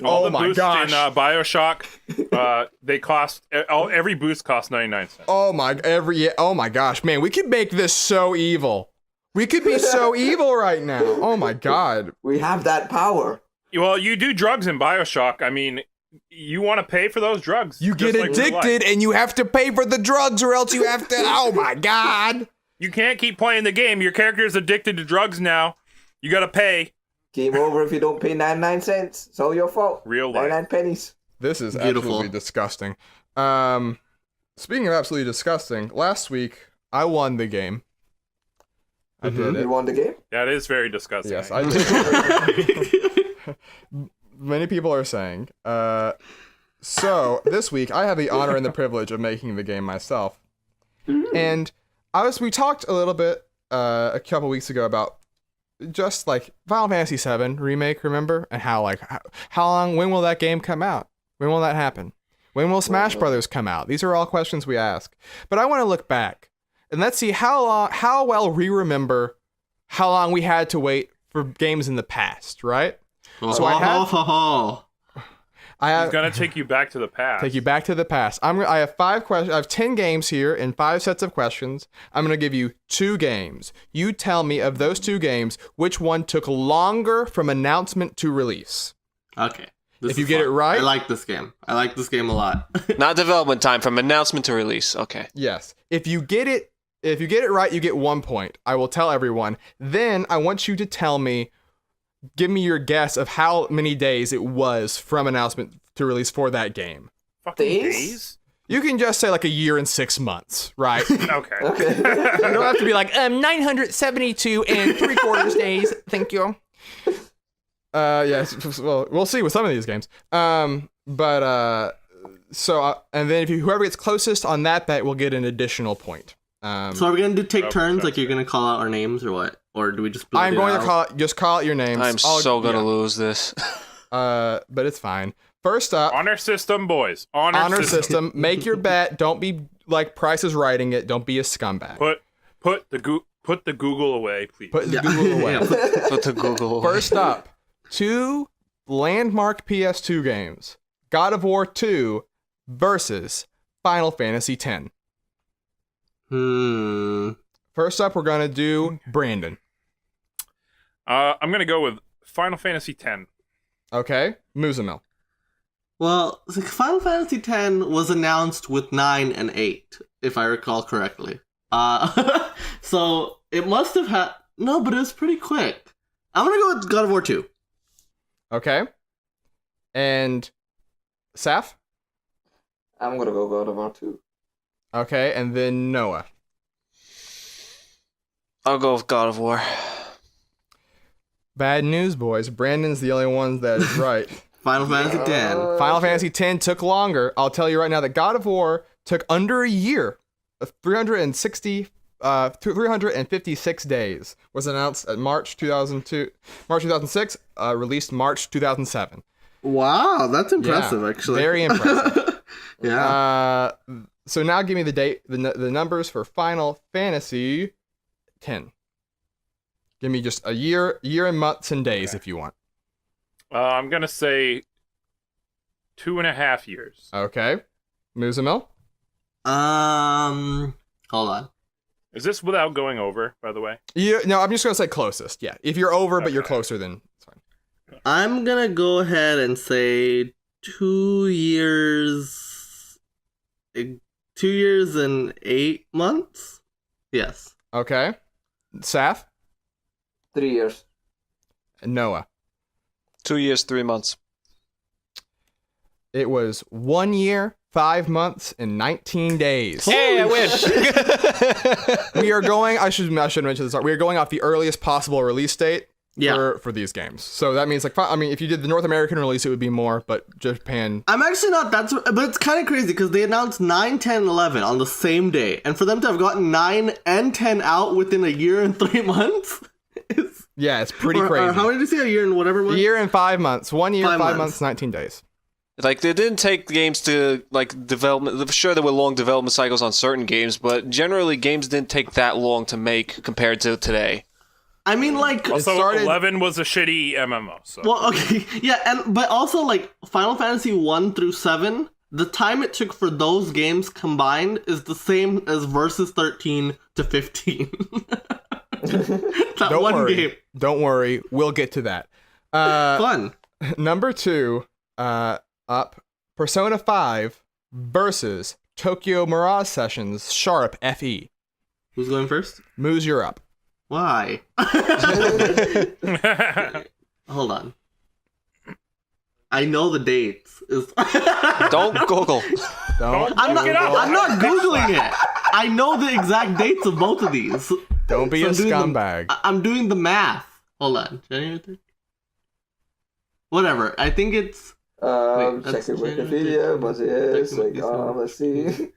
S3: All
S1: Oh
S3: the
S1: my
S3: boosts
S1: gosh.
S3: in Bioshock, they cost every boost costs 99 cents.
S1: Oh my gosh, man, we could make this so evil. We could be so evil right now. Oh my god.
S4: We have that power.
S3: Well, you do drugs in Bioshock. I mean, you want to pay for those drugs.
S1: You
S3: just
S1: get
S3: like real life.
S1: addicted and you have to pay for the drugs or else you have to oh my god.
S3: You can't keep playing the game. Your character is addicted to drugs now. You got to pay.
S4: Game over if you don't pay 99 cents. It's all your fault.
S3: Real life.
S4: 99 pennies.
S1: This is
S2: Beautiful.
S1: absolutely disgusting. Speaking of absolutely disgusting, last week I won the game. I did it.
S4: You won the game?
S3: That is very disgusting.
S1: Yes, I did. Many people are saying. So this week I have the honor and the privilege of making the game myself. And we talked a little bit a couple weeks ago about just like Final Fantasy VII remake, remember? And how long, when will that game come out? When will that happen? When will Smash Brothers come out? These are all questions we ask. But I want to look back and let's see how well we remember how long we had to wait for games in the past, right? So I have
S3: He's going to take you back to the past.
S1: take you back to the past. I have 5 questions. I have 10 games here and 5 sets of questions. I'm going to give you 2 games. You tell me of those 2 games which one took longer from announcement to release.
S2: Okay. This
S1: If you
S2: is
S1: get
S2: fun.
S1: it right-
S2: I like this game. I like this game a lot.
S5: Not development time, from announcement to release. Okay.
S1: Yes. If you get it right, you get 1 point. I will tell everyone. Then I want you to tell me, give me your guess of how many days it was from announcement to release for that game.
S3: Fucking
S4: Days?
S3: days?
S1: You can just say like a year and 6 months, right? You
S3: Okay.
S1: don't have to be like 972 and 3/4 days. Thank you. Yes. Well, we'll see with some of these games. And then whoever gets closest on that bet will get an additional point.
S2: So are we going to take turns? Like you're going to call out our names or what? Or do we just
S1: I'm going to call out your names.
S5: I'm so going to lose this.
S1: But it's fine. First up,
S3: Honor system, boys.
S1: honor system. Make your bet. Don't be like Price is writing it. Don't be a scumbag.
S3: Put the Google away, please.
S1: Put the Google away.
S5: Put the Google.
S1: First up, 2 landmark PS2 games: God of War 2 versus Final Fantasy X. First up, we're gonna do Brandon.
S3: I'm gonna go with Final Fantasy X.
S1: Okay, Muzamil.
S2: Well, Final Fantasy X was announced with 9 and 8, if I recall correctly. So it must have had no, but it was pretty quick. I'm gonna go with God of War 2.
S1: Okay, and Saf.
S4: I'm gonna go God of War 2.
S1: Okay, and then Noah.
S5: I'll go with God of War.
S1: Bad news, boys. Brandon's the only one that is right.
S2: Final Fantasy X.
S1: Final Fantasy X took longer. I'll tell you right now that God of War took under a year. 356 days. Was announced at March 2006, released March 2007.
S2: Wow, that's impressive,
S1: Yeah,
S2: actually.
S1: Very impressive.
S2: Yeah.
S1: So now give me the date, the numbers for Final Fantasy X. Give me just a year and months and days if you want.
S3: I'm gonna say 2.5 years.
S1: Okay. Muzamil?
S2: Hold on.
S3: Is this without going over, by the way?
S1: No, I'm just going to say closest. Yeah. If you're over, but you're closer, then it's fine.
S2: I'm gonna go ahead and say 2 years. 2 years and 8 months. Yes.
S1: Okay. Saf?
S4: 3 years.
S1: And Noah?
S5: 2 years, 3 months.
S1: It was 1 year, 5 months, and 19 days.
S5: Hey, I win.
S1: We are going. I should mention this. We are going off the earliest possible release date for these games. So that means if you did the North American release, it would be more. But Japan.
S2: I'm actually not that, but it's kind of crazy because they announced 9, 10, 11 on the same day, and for them to have gotten 9 and 10 out within a year and 3 months.
S1: It's pretty crazy.
S2: How many did you say? A year and whatever month?
S1: A year and 5 months. 1 year, 5
S2: months.
S1: months, 19 days.
S5: Like, they didn't take games to, like, development. Sure, there were long development cycles on certain games, but generally games didn't take that long to make compared to today.
S2: I mean, like...
S3: Also, 11 was a shitty MMO, so...
S2: Well, okay, yeah, but also, like, Final Fantasy 1 through 7, the time it took for those games combined is the same as Versus 13 to 15.
S1: Don't worry.
S2: Game.
S1: Don't worry. We'll get to that.
S2: Fun.
S1: Number 2, up, Persona 5 versus Tokyo Mirage Sessions Sharp FE.
S2: Who's going first?
S1: Moose, you're up.
S2: Why? Hold on. I know the dates.
S5: Don't Google.
S2: I'm not Googling it. I know the exact dates of both of these.
S1: Don't be a scumbag.
S2: I'm doing the math. Hold on. Whatever. I think it's...
S4: checking Wikipedia, but yes, let's see.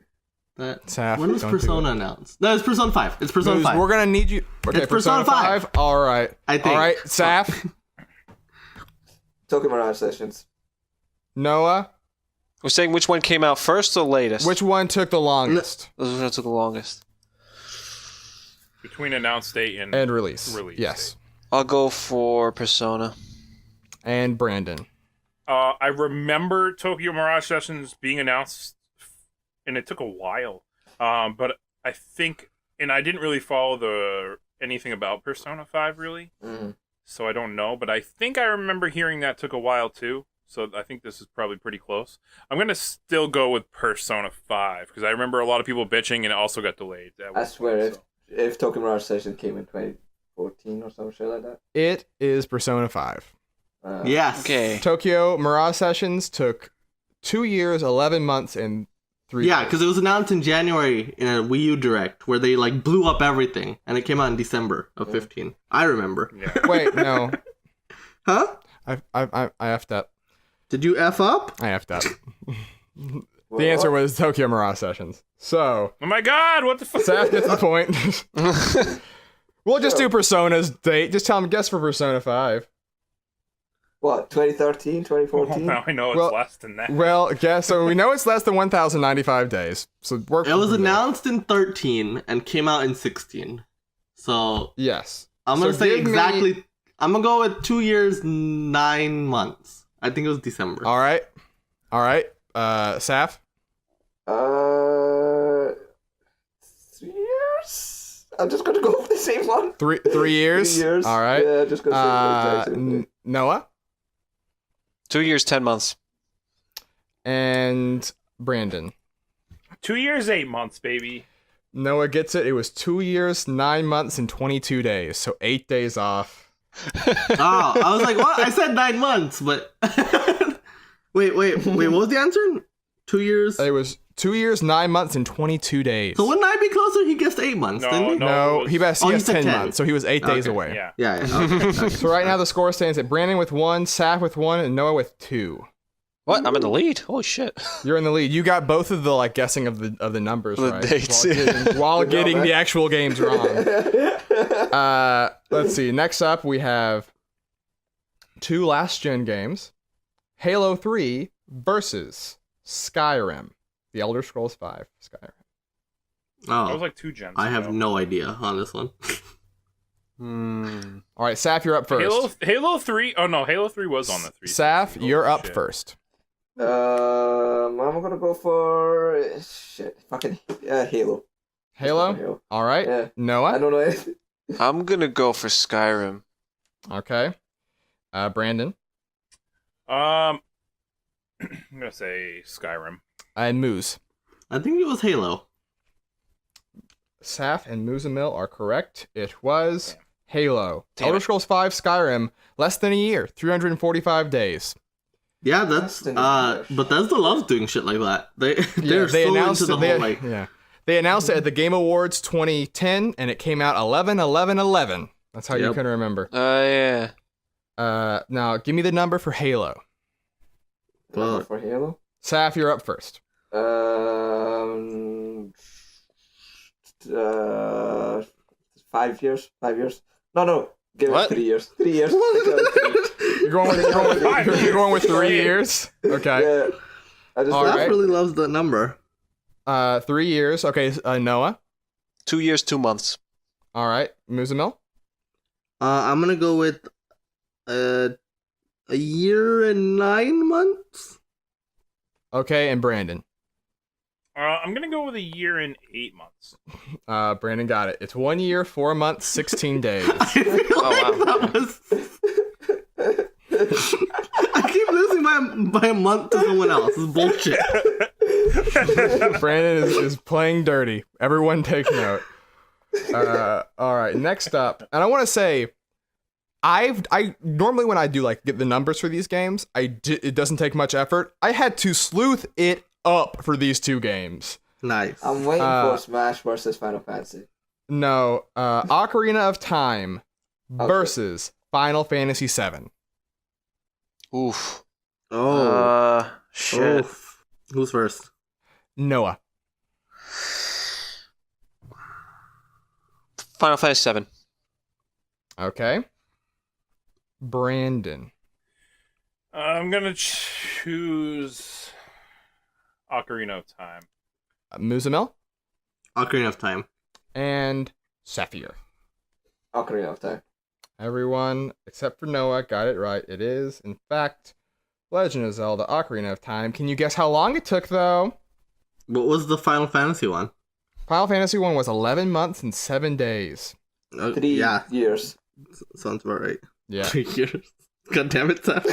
S2: When was Persona announced? No, it's Persona 5. It's Persona 5.
S1: We're gonna need you. Okay,
S2: it's Persona 5.
S1: All right.
S2: I think.
S1: All right, Saf.
S4: Tokyo Mirage Sessions.
S1: Noah.
S5: We're saying which one came out first or latest?
S1: Which one took the longest?
S5: Those one took the longest.
S3: Between announced date and
S1: release. Yes.
S3: Date.
S5: I'll go for Persona.
S1: And Brandon.
S3: I remember Tokyo Mirage Sessions being announced, and it took a while. But I think, and I didn't really follow anything about Persona 5 really, so I don't know. But I think I remember hearing that took a while too. So I think this is probably pretty close. I'm gonna still go with Persona 5 because I remember a lot of people bitching, and it also got delayed.
S4: I swear, if Tokyo Mirage Sessions came in 2014 or some shit like that,
S1: it is Persona 5.
S2: Yes.
S5: Okay.
S1: Tokyo Mirage Sessions took 2 years, 11 months, and 3
S2: Yeah,
S1: days.
S2: because it was announced in January in a Wii U Direct where they like blew up everything, and it came out in December of 15. I remember.
S3: Yeah.
S1: Wait, no.
S2: Huh?
S1: I effed up.
S2: Did you F up?
S1: I effed up. The answer was Tokyo Mirage Sessions. So,
S3: Oh my god, what the fuck?
S1: Saf gets the point. We'll just do Persona's date. Just tell him, guess for Persona 5.
S4: What, 2013, 2014?
S3: Now I know it's less than that.
S1: Well, guess. So we know it's less than 1,095 days. So
S2: It was announced in 13 and came out in 16. So
S1: yes.
S2: I'm gonna
S1: So
S2: say
S1: give me-
S2: exactly. I'm gonna go with 2 years, 9 months. I think it was December.
S1: All right. Saf?
S4: 3 years? I'm just gonna go with the same one.
S1: 3 years?
S4: 3 years.
S1: All right.
S4: Yeah, just gonna say
S1: Noah?
S5: 2 years, 10 months.
S1: And Brandon?
S3: 2 years, 8 months, baby.
S1: Noah gets it. It was 2 years, 9 months, and 22 days. So 8 days off.
S2: Oh, I was like, what? I said 9 months, but wait. What was the answer? 2 years.
S1: It was 2 years, 9 months, and 22 days.
S2: So wouldn't I be closer? He guessed 8 months, didn't he?
S1: No, he guessed
S2: Oh, he
S1: 10
S2: said 10.
S1: months, so he was 8 days
S2: Okay.
S1: away.
S3: Yeah.
S2: Yeah. Okay.
S1: So right now the score stands at Brandon with 1, Saf with 1, and Noah with 2.
S5: What? I'm in the lead? Holy shit.
S1: You're in the lead. You got both of the guessing of the numbers
S5: The
S1: right.
S5: dates.
S1: While
S4: Good
S1: getting
S4: job,
S1: the
S4: man.
S1: actual games wrong. Let's see. Next up we have 2 last gen games. Halo 3 versus Skyrim. The Elder Scrolls 5 Skyrim.
S3: That was
S2: Oh,
S3: like 2 gens.
S2: I have
S3: ago.
S2: no idea on this one.
S1: All right, Saf, you're up first.
S3: Halo 3. Oh no, Halo 3 was on the 3.
S1: Saf, you're up first.
S4: I'm gonna go for fucking Halo.
S1: Halo? All right.
S4: Yeah.
S1: Noah?
S4: I don't know anything.
S5: I'm gonna go for Skyrim.
S1: Okay. Brandon?
S3: I'm gonna say Skyrim.
S1: And Moose.
S2: I think it was Halo.
S1: Saf and Moozamil are correct. It was Halo.
S5: Damn
S1: Elder
S5: it.
S1: Scrolls 5 Skyrim, less than a year, 345 days.
S2: Yeah, that's Bethesda loves doing shit like that. They're so into the whole like.
S1: Yeah. They announced it at the Game Awards 2010, and it came out 11/11/11. That's how you can remember.
S5: Yeah.
S1: Now, give me the number for Halo.
S4: For Halo?
S1: Saf, you're up first.
S4: 5 years. 5 years. No. Give
S5: What?
S4: it 3 years. 3 years.
S1: You're going with 3 years? Okay.
S4: Yeah. I just
S1: All
S2: Steph
S1: right.
S2: really loves that number.
S1: 3 years. Okay, Noah.
S5: 2 years, 2 months.
S1: All right. Moozamil.
S2: I'm gonna go with a year and 9 months.
S1: Okay, and Brandon.
S3: I'm gonna go with a year and 8 months.
S1: Brandon got it. It's 1 year, 4 months, 16 days.
S2: I feel like that was. I keep losing by a month to someone else. This is bullshit.
S1: Brandon is playing dirty. Everyone take note. All right, next up. And I want to say, I normally when I do like get the numbers for these games, it doesn't take much effort. I had to sleuth it up for these two games.
S2: Nice.
S4: I'm waiting for Smash versus Final Fantasy.
S1: No, Ocarina of Time versus Final Fantasy VII.
S5: Oof.
S2: Oh.
S5: Shit.
S2: Oof. Who's first?
S1: Noah.
S5: Final Fantasy VII.
S1: Okay. Brandon.
S3: I'm gonna choose Ocarina of Time.
S1: Moozamil.
S2: Ocarina of Time.
S1: And Saphir.
S4: Ocarina of Time.
S1: Everyone except for Noah got it right. It is, in fact, Legend of Zelda Ocarina of Time. Can you guess how long it took, though?
S2: What was the Final Fantasy one?
S1: Final Fantasy 1 was 11 months and 7 days.
S4: 3 years.
S2: Sounds about right.
S1: Yeah.
S2: 3 years. God damn it, Seth.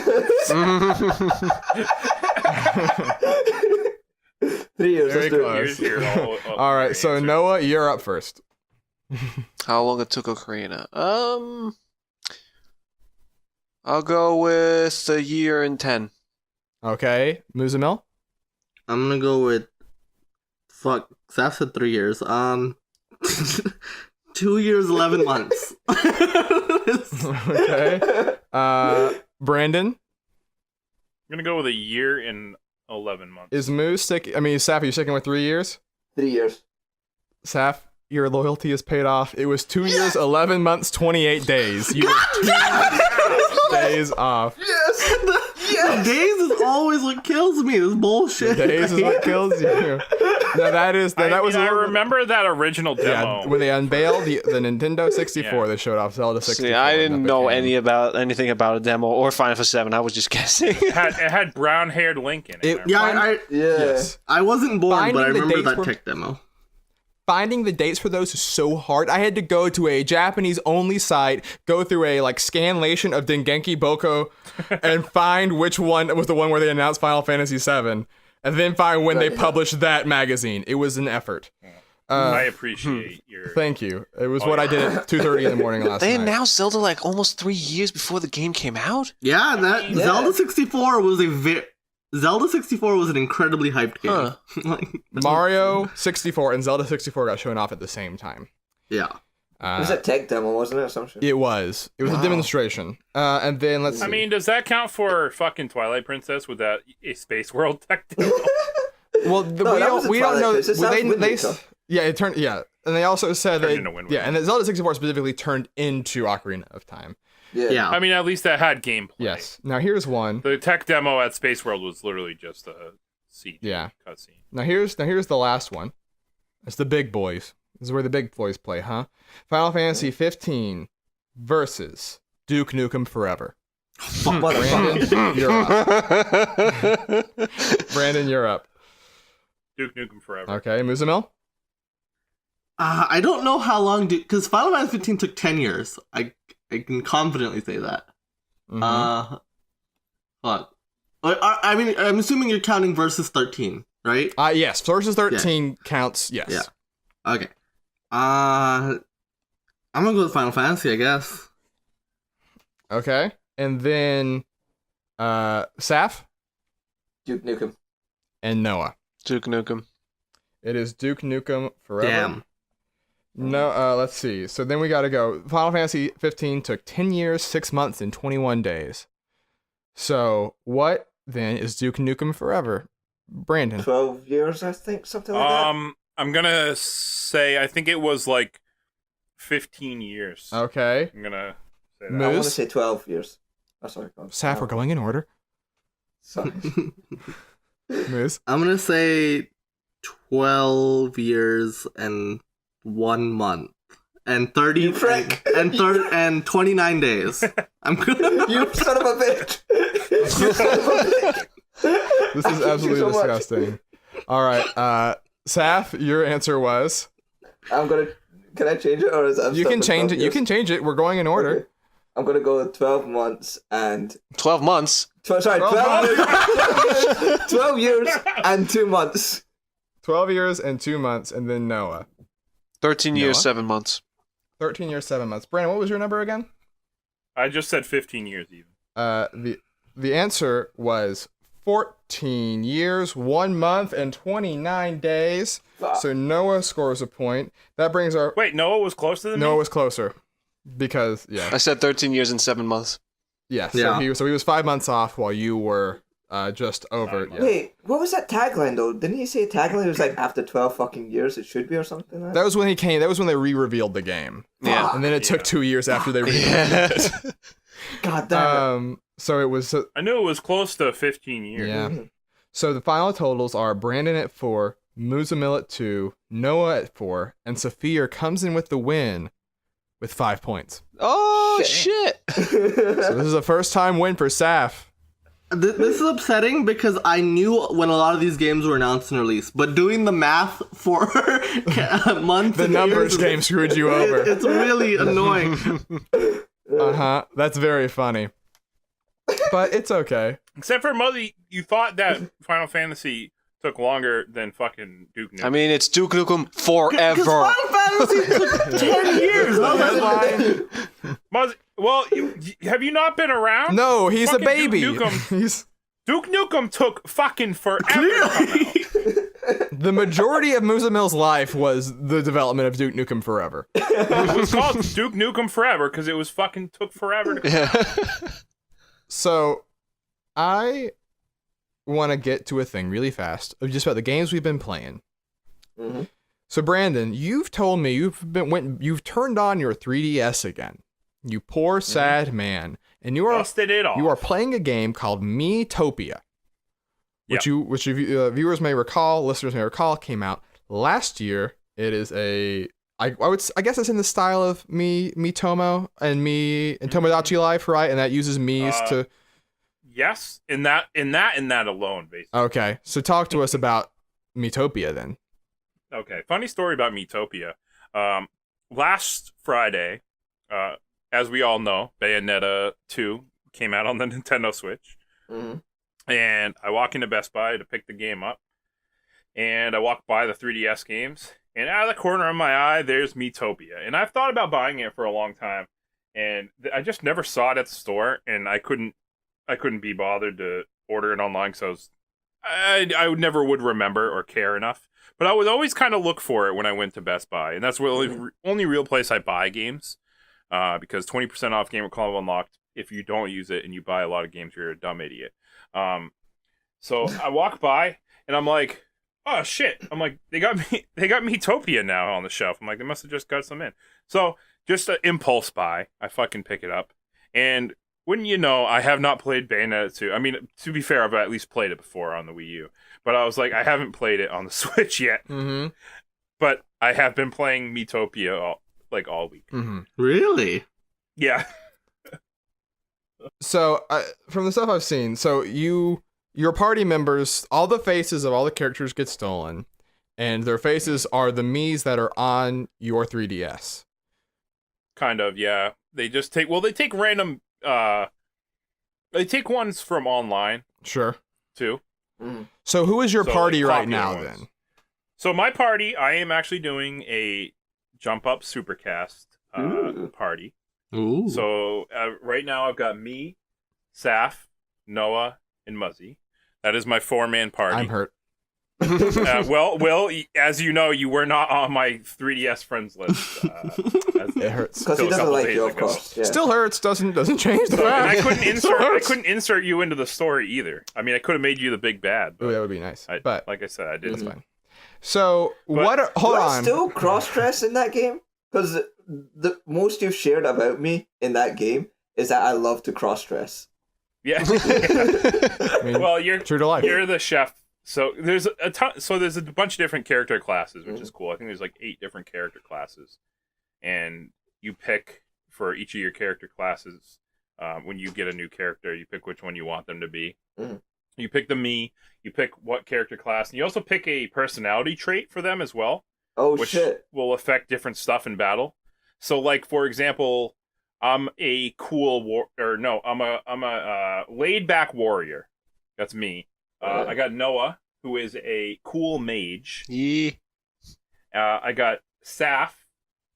S4: 3 years.
S1: Very
S4: Let's do it.
S1: close. All right, so Noah, you're up first.
S5: How long it took Ocarina? I'll go with a year and 10.
S1: Okay, Moozamil.
S2: I'm gonna go with. Fuck. Seth said 3 years. 2 years, 11 months.
S1: Okay. Brandon.
S3: I'm gonna go with a year and 11 months.
S1: Is Saf, are you sticking with 3 years?
S4: 3 years.
S1: Saf, your loyalty is paid off. It was 2 years, 11 months, 28 days. You were 2 days off.
S2: Yes! The days is always what kills me. This bullshit.
S1: Days is what kills you. No, that was.
S3: I remember that original demo.
S1: Yeah, when they unveiled the Nintendo 64, they showed off Zelda 64.
S5: See, I didn't know anything about a demo or Final Fantasy VII. I was just guessing.
S3: It had brown-haired Link in it.
S1: Yes.
S2: I wasn't born,
S1: Finding
S2: but I
S1: the
S2: remember
S1: dates
S2: that tech demo.
S1: Finding the dates for those is so hard. I had to go to a Japanese-only site, go through a scanlation of Dengenki Boko, and find which one was the one where they announced Final Fantasy VII, and then find when they published that magazine. It was an effort.
S3: I appreciate your.
S1: Thank you. It was what I did at 2:30 in the morning last
S5: They
S1: night.
S5: announced Zelda almost 3 years before the game came out?
S2: Yeah, Zelda 64 was Zelda 64 was an incredibly hyped game.
S5: Huh.
S1: Mario 64 and Zelda 64 got shown off at the same time.
S2: Yeah.
S4: It was a tech demo, wasn't it? Or some shit?
S1: It was. It was a demonstration. And then let's see.
S3: I mean, does that count for fucking Twilight Princess with that Space World tech demo?
S1: Well, we don't know. It turned. Yeah, and they also said
S3: Turned into Wind Waker.
S1: and the Zelda 64 specifically turned into Ocarina of Time.
S2: Yeah.
S3: I mean, at least that had gameplay.
S1: Yes. Now here's one.
S3: The tech demo at Space World was literally just a CG cutscene.
S1: Now here's the last one. It's the big boys. This is where the big boys play, huh? Final Fantasy 15 versus Duke Nukem Forever.
S4: Motherfucker.
S1: Brandon, you're up. Brandon, you're up.
S3: Duke Nukem Forever.
S1: Okay, Muzamil?
S2: I don't know how long because Final Fantasy 15 took 10 years. I can confidently say that.
S1: Mhm.
S2: Fuck. I mean, I'm assuming you're counting versus 13, right?
S1: Yes, versus 13 counts, yes.
S2: Yeah. Okay. I'm gonna go with Final Fantasy, I guess.
S1: Okay, and then Saf
S4: Duke Nukem.
S1: and Noah.
S5: Duke Nukem.
S1: It is Duke Nukem Forever.
S2: Damn.
S1: No, let's see. So then we got to go. Final Fantasy 15 took 10 years, 6 months, and 21 days. So what then is Duke Nukem Forever? Brandon.
S4: 12 years, I think, something like that.
S3: I'm gonna say I think it was like 15 years.
S1: Okay.
S3: I'm gonna say that.
S1: Moose?
S4: I want to say 12 years. Oh, sorry. God.
S1: Saf, we're going in order.
S4: Sorry.
S1: Moose.
S2: I'm gonna say 12 years and 1 month. And 30
S4: You prick.
S2: and 29 days. I'm gonna
S4: You son of a bitch! You son of a bitch!
S1: This
S4: I
S1: is
S4: hate you
S1: absolutely
S4: so much.
S1: disgusting. All right. Saf, your answer was?
S4: I'm gonna. Can I change it or is that?
S1: You can change it. You can change it. We're going in order.
S4: Okay. I'm gonna go with 12 months and
S5: 12 months.
S4: 12 years, 12 years and 2 months.
S1: 12 years and 2 months, and then Noah.
S5: 13 years,
S1: Noah?
S5: 7 months.
S1: 13 years, 7 months. Brandon, what was your number again?
S3: I just said 15 years even.
S1: The answer was 14 years, 1 month, and 29 days.
S4: Fuck.
S1: So Noah scores a point. That brings our...
S3: Wait, Noah was closer than
S1: Noah
S3: me?
S1: was closer. Because, yeah.
S5: I said 13 years and 7 months.
S1: Yeah,
S2: Yeah.
S1: so he was 5 months off while you were just over. Yeah.
S4: Wait, what was that tagline though? Didn't he say a tagline? It was like after 12 fucking years it should be or something like that?
S1: That was when he came. That was when they re-revealed the game.
S5: Yeah.
S1: And then it took 2 years after they re-revealed
S5: Yeah.
S1: it.
S4: God damn it.
S1: So it was...
S3: I knew it was close to 15 years.
S1: Yeah. So the final totals are Brandon at 4, Muzamil at 2, Noah at 4, and Saphir comes in with the win with 5 points.
S5: Oh, shit.
S1: So this is a first-time win for Saf.
S2: This is upsetting because I knew when a lot of these games were announced and released, but doing the math for months
S1: The
S2: and
S1: numbers
S2: years,
S1: game screwed you over.
S2: It's really annoying.
S1: Uh-huh. That's very funny. But it's okay.
S3: Except for Muzzy, you thought that Final Fantasy took longer than fucking Duke Nukem.
S5: I mean, it's Duke Nukem
S2: Because
S5: forever.
S2: Final Fantasy took 10 years. How
S3: Headline. Muzzy, well, have you not been around?
S1: No, he's a
S3: Fucking
S1: baby.
S3: Duke Nukem.
S1: He's
S3: Duke Nukem took fucking forever to come out.
S1: the majority of Muzamil's life was the development of Duke Nukem Forever.
S3: It was called Duke Nukem Forever because it was fucking took forever to come out.
S5: Yeah.
S1: So, I want to get to a thing really fast of just about the games we've been playing.
S4: Mhm.
S1: So, Brandon, you've told me you've turned on your 3DS again. You poor sad man, and you are
S3: Busted it off.
S1: you are playing a game called Miitopia, which viewers may recall, listeners may recall, came out last year. It is I guess it's in the style of Miitomo and Tomodachi Life, right? And that uses Mii's to.
S3: Yes, in that alone, basically.
S1: Okay, so talk to us about Miitopia then.
S3: Okay, funny story about Miitopia. Last Friday, as we all know, Bayonetta 2 came out on the Nintendo Switch.
S4: Mhm.
S3: And I walk into Best Buy to pick the game up. And I walk by the 3DS games. And out of the corner of my eye, there's Miitopia. And I've thought about buying it for a long time. And I just never saw it at the store. And I couldn't be bothered to order it online because I never would remember or care enough. But I would always kind of look for it when I went to Best Buy. And that's the only real place I buy games. Because 20% off Gamer Club Unlocked, if you don't use it and you buy a lot of games, you're a dumb idiot. So I walk by and I'm like, oh shit. I'm like, they got Miitopia now on the shelf. I'm like, they must have just got some in. So just an impulse buy. I fucking pick it up. And wouldn't you know, I have not played Bayonetta 2. I mean, to be fair, I've at least played it before on the Wii U. But I was like, I haven't played it on the Switch yet.
S1: Mm-hmm.
S3: But I have been playing Miitopia all week.
S1: Mm-hmm.
S2: Really?
S3: Yeah.
S1: So from the stuff I've seen, so your party members, all the faces of all the characters get stolen, and their faces are the Miis that are on your 3DS.
S3: Kind of, yeah. They just take random they take ones from online
S1: Sure.
S3: too.
S1: So who is your party right
S3: popular
S1: now
S3: ones.
S1: then?
S3: So my party, I am actually doing a Jump Up Supercast party.
S2: Ooh.
S3: So right now I've got me, Saf, Noah, and Muzzy. That is my 4-man party.
S1: I'm hurt.
S3: Well, as you know, you were not on my 3DS friends list.
S1: It hurts.
S4: Because he doesn't like you, of course. Yeah.
S1: Still hurts. Doesn't change the
S3: And
S1: fact.
S3: I couldn't insert you into the story either. I mean, I could have made you the big bad. But
S1: Ooh, that would be nice. But
S3: like I said, I didn't.
S1: that's fine. So hold
S4: Do I
S1: on.
S4: still cross-dress in that game? Because the most you've shared about me in that game is that I love to cross-dress.
S3: Yeah.
S1: I mean,
S3: Well, you're
S1: true to life.
S3: You're the chef. So there's a ton. So there's a bunch of different character classes, which is cool. I think there's like 8 different character classes, and you pick for each of your character classes. When you get a new character, you pick which one you want them to be. You pick the me. You pick what character class, and you also pick a personality trait for them as well,
S4: Oh,
S3: which
S4: shit.
S3: will affect different stuff in battle. So, like for example, I'm a cool I'm a laid back warrior. That's me. I got Noah, who is a cool mage.
S5: Yeah.
S3: I got Saf,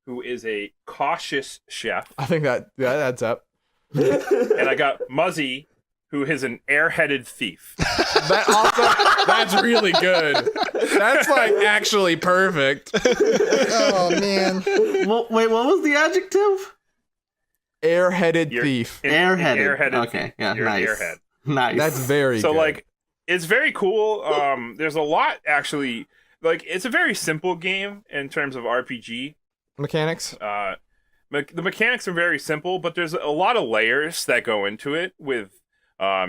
S3: who is a cautious chef.
S1: I think that adds up.
S3: And I got Muzzy, who is an airheaded thief.
S1: That's really good. That's like actually perfect. Oh man.
S2: Well, wait, what was the adjective?
S1: Airheaded
S3: You're-
S1: thief.
S2: Airheaded.
S3: Airheaded
S2: Okay,
S3: thief.
S2: yeah,
S3: You're an
S2: nice.
S3: airhead.
S2: Nice.
S1: That's very
S3: So
S1: good.
S3: like, it's very cool. There's a lot actually. Like, it's a very simple game in terms of RPG.
S1: Mechanics.
S3: The mechanics are very simple, but there's a lot of layers that go into it. With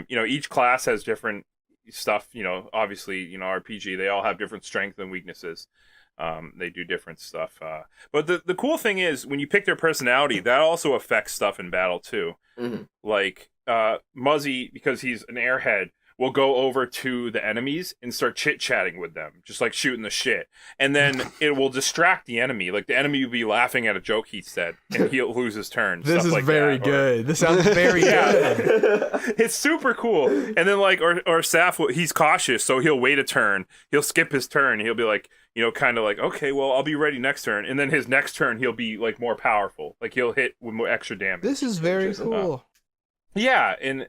S3: each class has different stuff. Obviously, RPG, they all have different strengths and weaknesses. They do different stuff. But the cool thing is when you pick their personality, that also affects stuff in battle too. Like Muzzy, because he's an airhead, will go over to the enemies and start chit-chatting with them, just like shooting the shit. And then it will distract the enemy. Like, the enemy will be laughing at a joke he said, and he'll lose his turn.
S1: This
S3: stuff
S1: is
S3: like
S1: very
S3: that.
S1: good. This sounds very good.
S3: It's super cool. And then, like, or Saf, he's cautious, so he'll wait a turn. He'll skip his turn. He'll be like, kind of like, okay, well, I'll be ready next turn. And then his next turn, he'll be, like, more powerful. Like, he'll hit with more extra damage.
S1: This is very cool.
S3: Yeah, and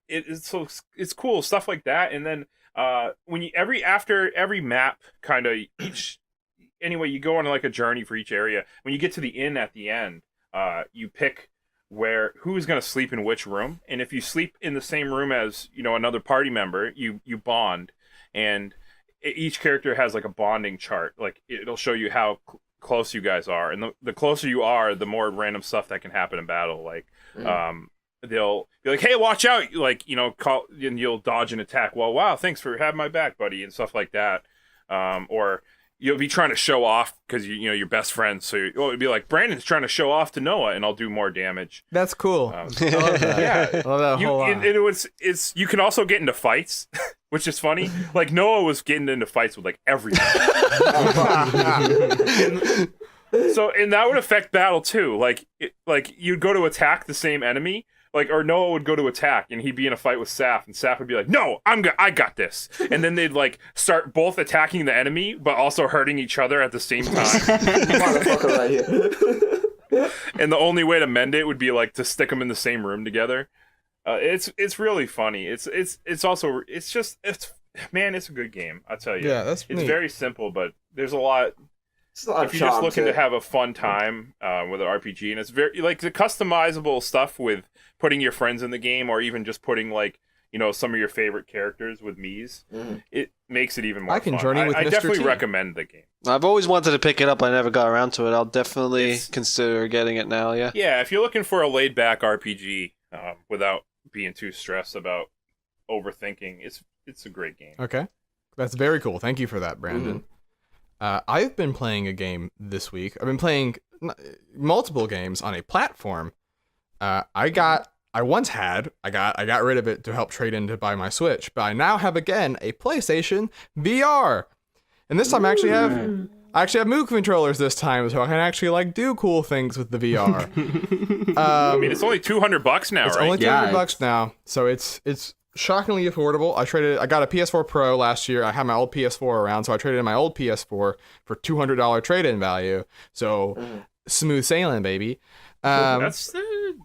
S3: it's cool stuff like that. And then when after every map, kind of you go on like a journey for each area. When you get to the inn at the end, you pick who's going to sleep in which room, and if you sleep in the same room as another party member, you bond. And each character has like a bonding chart. Like, it'll show you how close you guys are, and the closer you are, the more random stuff that can happen in battle. Like they'll be like, hey, watch out, like, call, and you'll dodge an attack. Well, wow, thanks for having my back, buddy, and stuff like that. Or you'll be trying to show off because you're best friends. So it'd be like, Brandon's trying to show off to Noah, and I'll do more damage.
S1: That's cool. I love that.
S3: Yeah,
S1: I love that whole lot.
S3: you can also get into fights, which is funny. Like, Noah was getting into fights with like everything. And that would affect battle too. Like you'd go to attack the same enemy. Or Noah would go to attack, and he'd be in a fight with Saf, and Saf would be like, "No, I got this." And then they'd like start both attacking the enemy, but also hurting each other at the same time.
S4: Motherfucker right here.
S3: And the only way to mend it would be like to stick them in the same room together. It's really funny. It's a good game. I tell you.
S1: Yeah, that's
S3: it's
S1: neat.
S3: very simple, but there's a lot.
S4: It's a lot
S3: If
S4: of
S3: you're just
S4: charm
S3: looking
S4: to
S3: to have a fun time with an RPG, and it's very like the customizable stuff with putting your friends in the game, or even just putting like some of your favorite characters with Mii's, it makes it even more.
S1: I can
S3: fun.
S1: journey with
S3: I
S1: Mr.
S3: definitely
S1: T.
S3: recommend the game.
S5: I've always wanted to pick it up. I never got around to it. I'll definitely consider getting it now. Yeah.
S3: Yeah, if you're looking for a laid back RPG without being too stressed about overthinking, it's a great game.
S1: Okay. That's very cool. Thank you for that, Brandon. I've been playing a game this week. I've been playing multiple games on a platform I got rid of it to help trade in to buy my Switch, but I now have again a PlayStation VR, and this time I actually have Move controllers this time, so I can actually like do cool things with the VR.
S3: I mean, it's only $200 now,
S1: It's
S3: right?
S1: only $200 now, so it's shockingly affordable. I got a PS4 Pro last year. I had my old PS4 around, so I traded in my old PS4 for $200 trade-in value. So smooth sailing, baby.
S3: That's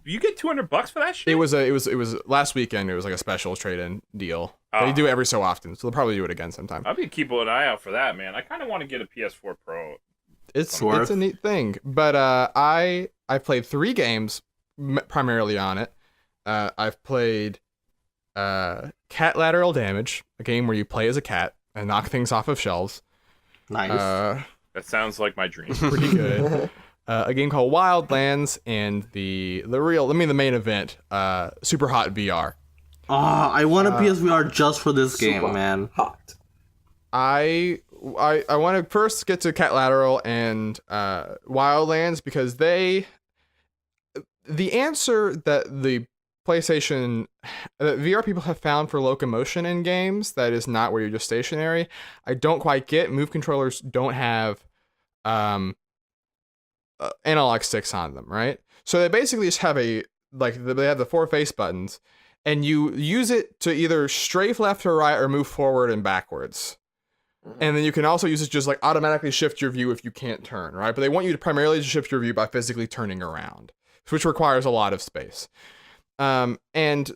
S3: you get $200 for that shit.
S1: It was last weekend. It was like a special trade-in deal. They do it every so often, so they'll probably do it again sometime.
S3: I'll be keeping an eye out for that, man. I kind of want to get a PS4 Pro.
S1: It's a neat thing, but I played 3 games primarily on it. I've played Cat Lateral Damage, a game where you play as a cat and knock things off of shelves.
S2: Nice.
S3: That sounds like my dream.
S1: Pretty good. A game called Wildlands, and the main event, Super Hot VR.
S2: I want a PSVR just for this game,
S4: Super
S2: man.
S4: Hot.
S1: I want to first get to Cat Lateral and Wildlands because the answer that the PlayStation that VR people have found for locomotion in games that is not where you're just stationary, I don't quite get. Move controllers don't have analog sticks on them, right? So they basically just have they have the 4 face buttons, and you use it to either strafe left or right or move forward and backwards. And then you can also use it to just like automatically shift your view if you can't turn, right? But they want you to primarily just shift your view by physically turning around, which requires a lot of space. And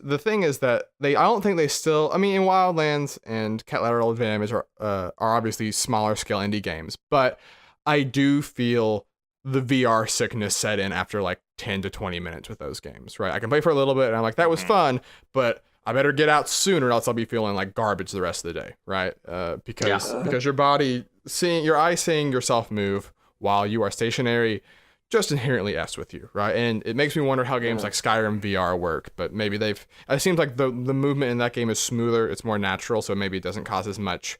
S1: the thing is that I don't think they still, I mean, in Wildlands and Cat Lateral Damage are obviously smaller scale indie games, but I do feel the VR sickness set in after like 10 to 20 minutes with those games, right? I can play for a little bit and I'm like, that was fun, but I better get out soon or else I'll be feeling like garbage the rest of the day, right? Because your body your eye seeing yourself move while you are stationary just inherently F's with you, right? And it makes me wonder how games like Skyrim VR work, but maybe it seems like the movement in that game is smoother, it's more natural, so maybe it doesn't cause as much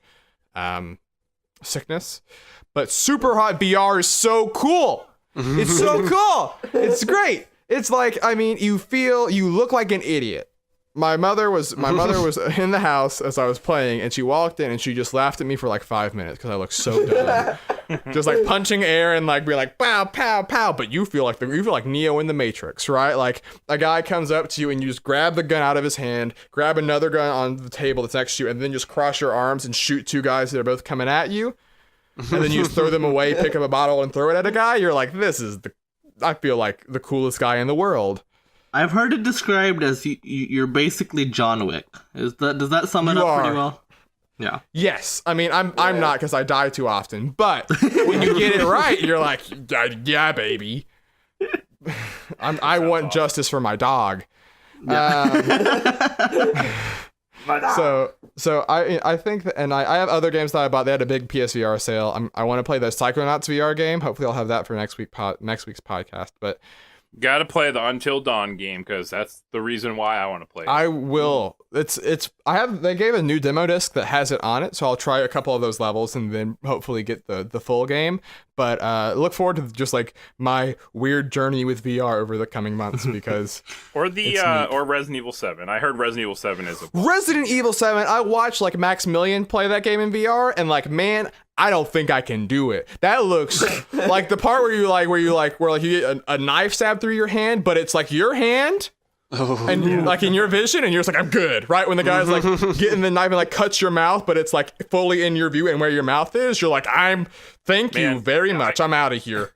S1: sickness. But Super Hot VR is so cool. It's so cool. It's great. It's like, I mean, you look like an idiot. My mother was in the house as I was playing, and she walked in and she just laughed at me for like 5 minutes because I looked so dumb. Just like punching air and like be like pow pow pow, but you feel like Neo in the Matrix, right? Like a guy comes up to you and you just grab the gun out of his hand, grab another gun on the table that's next to you, and then just cross your arms and shoot 2 guys that are both coming at you, and then you just throw them away, pick up a bottle and throw it at a guy. You're like, I feel like the coolest guy in the world.
S2: I've heard it described as you're basically John Wick. Does that sum it up pretty well? Yeah.
S1: Yes. I mean, I'm not because I die too often, but when you get it right, you're like, yeah, baby. I want justice for my dog. So I think that, and I have other games that I bought. They had a big PSVR sale. I want to play the Psychonauts VR game. Hopefully, I'll have that for next week's podcast. But
S3: gotta play the Until Dawn game because that's the reason why I want to play it.
S1: I will. They gave a new demo disc that has it on it, so I'll try a couple of those levels and then hopefully get the full game. But look forward to just like my weird journey with VR over the coming months because
S3: or Resident Evil 7. I heard Resident Evil 7 is
S1: Resident Evil 7. I watched like Maximilian play that game in VR, and like, man, I don't think I can do it. That looks like the part where you get a knife stabbed through your hand, but it's like your hand. And like in your vision, and you're just like, I'm good, right? When the guy's like getting the knife and like cuts your mouth, but it's like fully in your view and where your mouth is, you're like, thank you very much. I'm out of here.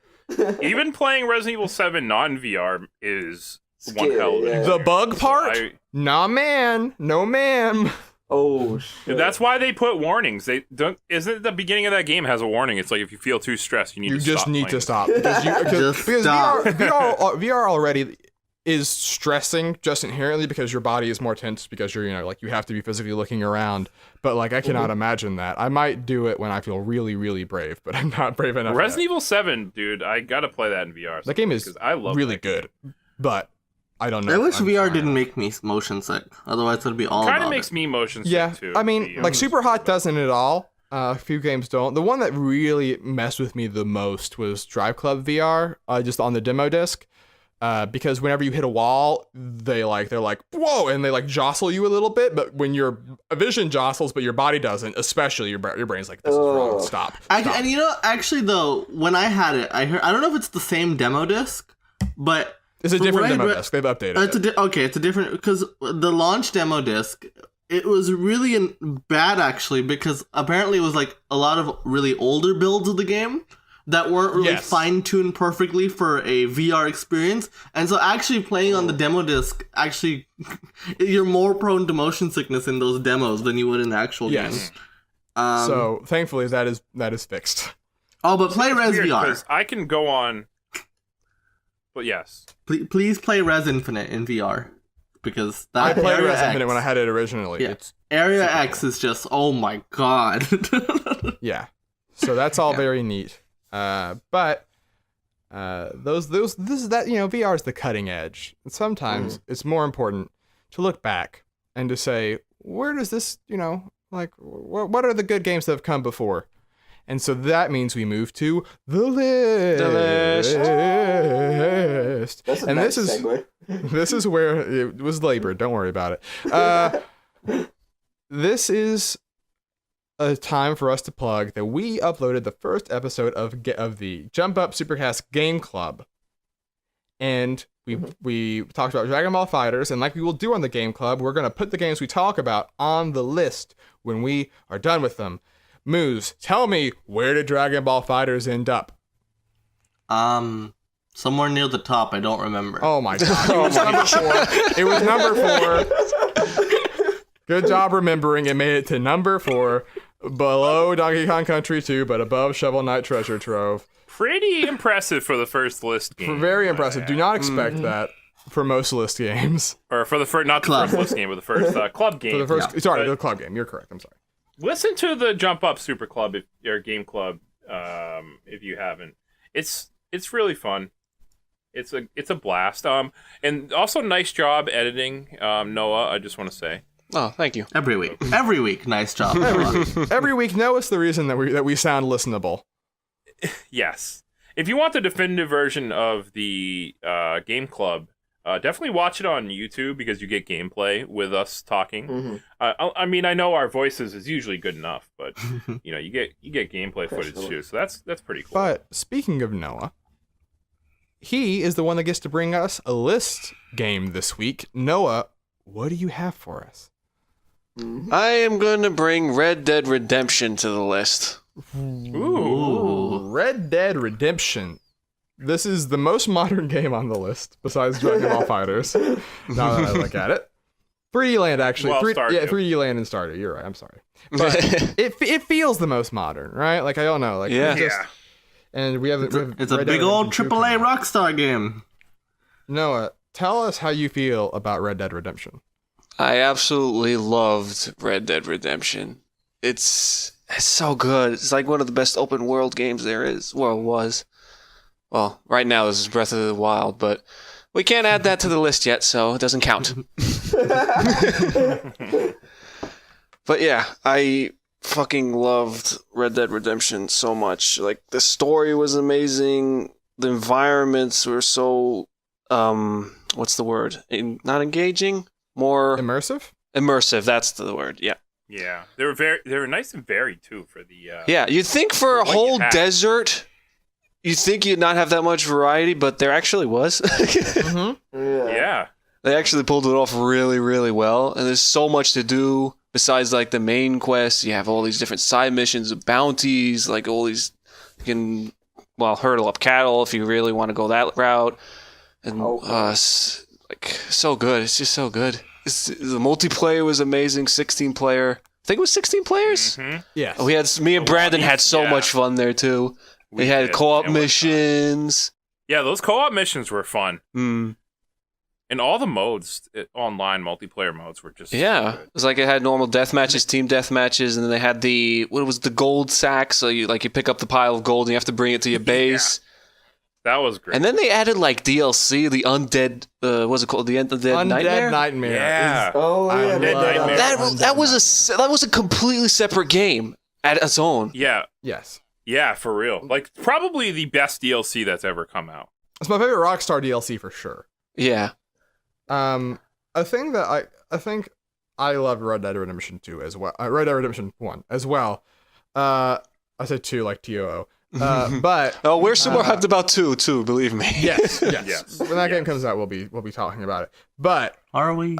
S3: Even playing Resident Evil 7 non-VR is one hell of
S1: The bug part? Nah, man. No, ma'am.
S4: Oh, shit.
S3: That's why they put warnings. They don't. Isn't the beginning of that game has a warning? It's like if you feel too stressed, you just need to stop
S1: because
S2: stop.
S1: VR already is stressing just inherently because your body is more tense because you're you have to be physically looking around. But like I cannot imagine that. I might do it when I feel really really brave, but I'm not brave enough.
S3: Resident Evil 7, dude, I gotta play that in VR.
S1: That game is really good, but I don't know.
S2: I wish VR didn't make me motion sick. Otherwise, it'd be all.
S3: Kind of makes me motion sick too.
S1: I mean, like Super Hot doesn't at all. A few games don't. The one that really messed with me the most was Drive Club VR, just on the demo disc. because whenever you hit a wall, they're like, whoa, and they like jostle you a little bit. But when your vision jostles, but your body doesn't, especially your brain's like, this is wrong. Stop.
S2: And you know, actually though, when I had it, I don't know if it's the same demo disc, but
S1: it's a different demo disc. They've updated it.
S2: It's a different, because the launch demo disc, it was really bad actually, because apparently it was like a lot of really older builds of the game that weren't really fine-tuned perfectly for a VR experience. And so actually playing on the demo disc, actually, you're more prone to motion sickness in those demos than you would in the actual game.
S1: So thankfully that is fixed.
S2: Oh, but play Res VR.
S3: I can go on... But yes.
S2: Please play Res Infinite in VR. Because that
S1: I played
S2: Area
S1: Res
S2: X,
S1: Infinite when I had it originally.
S2: Yeah. Area X is just, oh my god.
S1: Yeah. So that's all very neat. But this is that, you know, VR is the cutting edge. And sometimes it's more important to look back and to say, where does this, you know, like, what are the good games that have come before? And so that means we move to the list.
S4: That's a
S1: and
S4: nice segue.
S1: This is where it was labored. Don't worry about it. This is a time for us to plug that we uploaded the first episode of the Jump Up Supercast Game Club, and we talked about Dragon Ball FighterZ, and like we will do on the Game Club, we're gonna put the games we talk about on the list when we are done with them. Moose, tell me, where did Dragon Ball FighterZ end up?
S2: Somewhere near the top. I don't remember.
S1: Oh my god! It was number 4. It was number 4. Good job remembering. It made it to number 4. Below Donkey Kong Country 2, but above Shovel Knight Treasure Trove.
S3: Pretty impressive for the first list game.
S1: Very impressive. Do not expect that for most list games.
S3: Or for the first, not the first list game, but the first club game.
S1: For the first, sorry, the club game. You're correct. I'm sorry.
S3: Listen to the Jump Up Super Club or Game Club if you haven't. It's really fun. It's a blast. And also nice job editing, Noah. I just want to say.
S5: Oh, thank you.
S2: Every week, nice job.
S1: Every week, Noah's the reason that we sound listenable.
S3: Yes. If you want the definitive version of the Game Club, definitely watch it on YouTube because you get gameplay with us talking. I mean, I know our voices is usually good enough, but you know, you get gameplay footage too, so that's pretty cool.
S1: But speaking of Noah, he is the one that gets to bring us a list game this week. Noah, what do you have for us?
S5: I am going to bring Red Dead Redemption to the list.
S1: Ooh. Red Dead Redemption. This is the most modern game on the list, besides Dragon Ball FighterZ. Now that I look at it. 3D Land, actually.
S3: Well,
S1: 3D Land and Stardew. You're right. I'm sorry. But it feels the most modern, right? Like, I don't know. Like, and we have
S2: it's a big old AAA Rockstar game.
S1: Noah, tell us how you feel about Red Dead Redemption.
S5: I absolutely loved Red Dead Redemption. It's so good. It's like one of the best open world games there is. Well, it was. Well, right now this is Breath of the Wild, but we can't add that to the list yet, so it doesn't count. But yeah, I fucking loved Red Dead Redemption so much. Like, the story was amazing. The environments were so, what's the word? Not engaging? More
S1: immersive?
S5: Immersive, that's the word, yeah.
S3: Yeah, they were nice and varied too for the
S5: yeah, you'd think for a whole desert you'd think you'd not have that much variety, but there actually was.
S3: Yeah.
S5: They actually pulled it off really, really well, and there's so much to do besides like the main quest. You have all these different side missions, bounties, like all these you can hurdle up cattle if you really want to go that route. And like, so good. It's just so good. The multiplayer was amazing. 16 player. I think it was 16 players.
S1: Yes.
S5: We had me and Brandon had so much fun there too. We had co-op missions.
S3: Yeah, those co-op missions were fun. And all the modes, online multiplayer modes, were just
S5: good. It was like it had normal death matches, team death matches, and then they had the gold sack. So you pick up the pile of gold and you have to bring it to your base.
S3: That was great.
S5: And then they added like DLC, the undead. What's it called? The Undead Nightmare.
S1: Nightmare.
S3: Nightmare.
S5: That was a completely separate game at its own.
S3: Yeah.
S1: Yes.
S3: Yeah, for real. Like, probably the best DLC that's ever come out.
S1: It's my favorite Rockstar DLC for sure.
S5: Yeah.
S1: A thing that I think I loved Red Dead Redemption 2 as well. Red Dead Redemption 1 as well. I said 2 like TOO. But
S5: we're super hyped about 2 too, believe me.
S1: Yes. When that game comes out, we'll be talking about it. But
S2: Are we?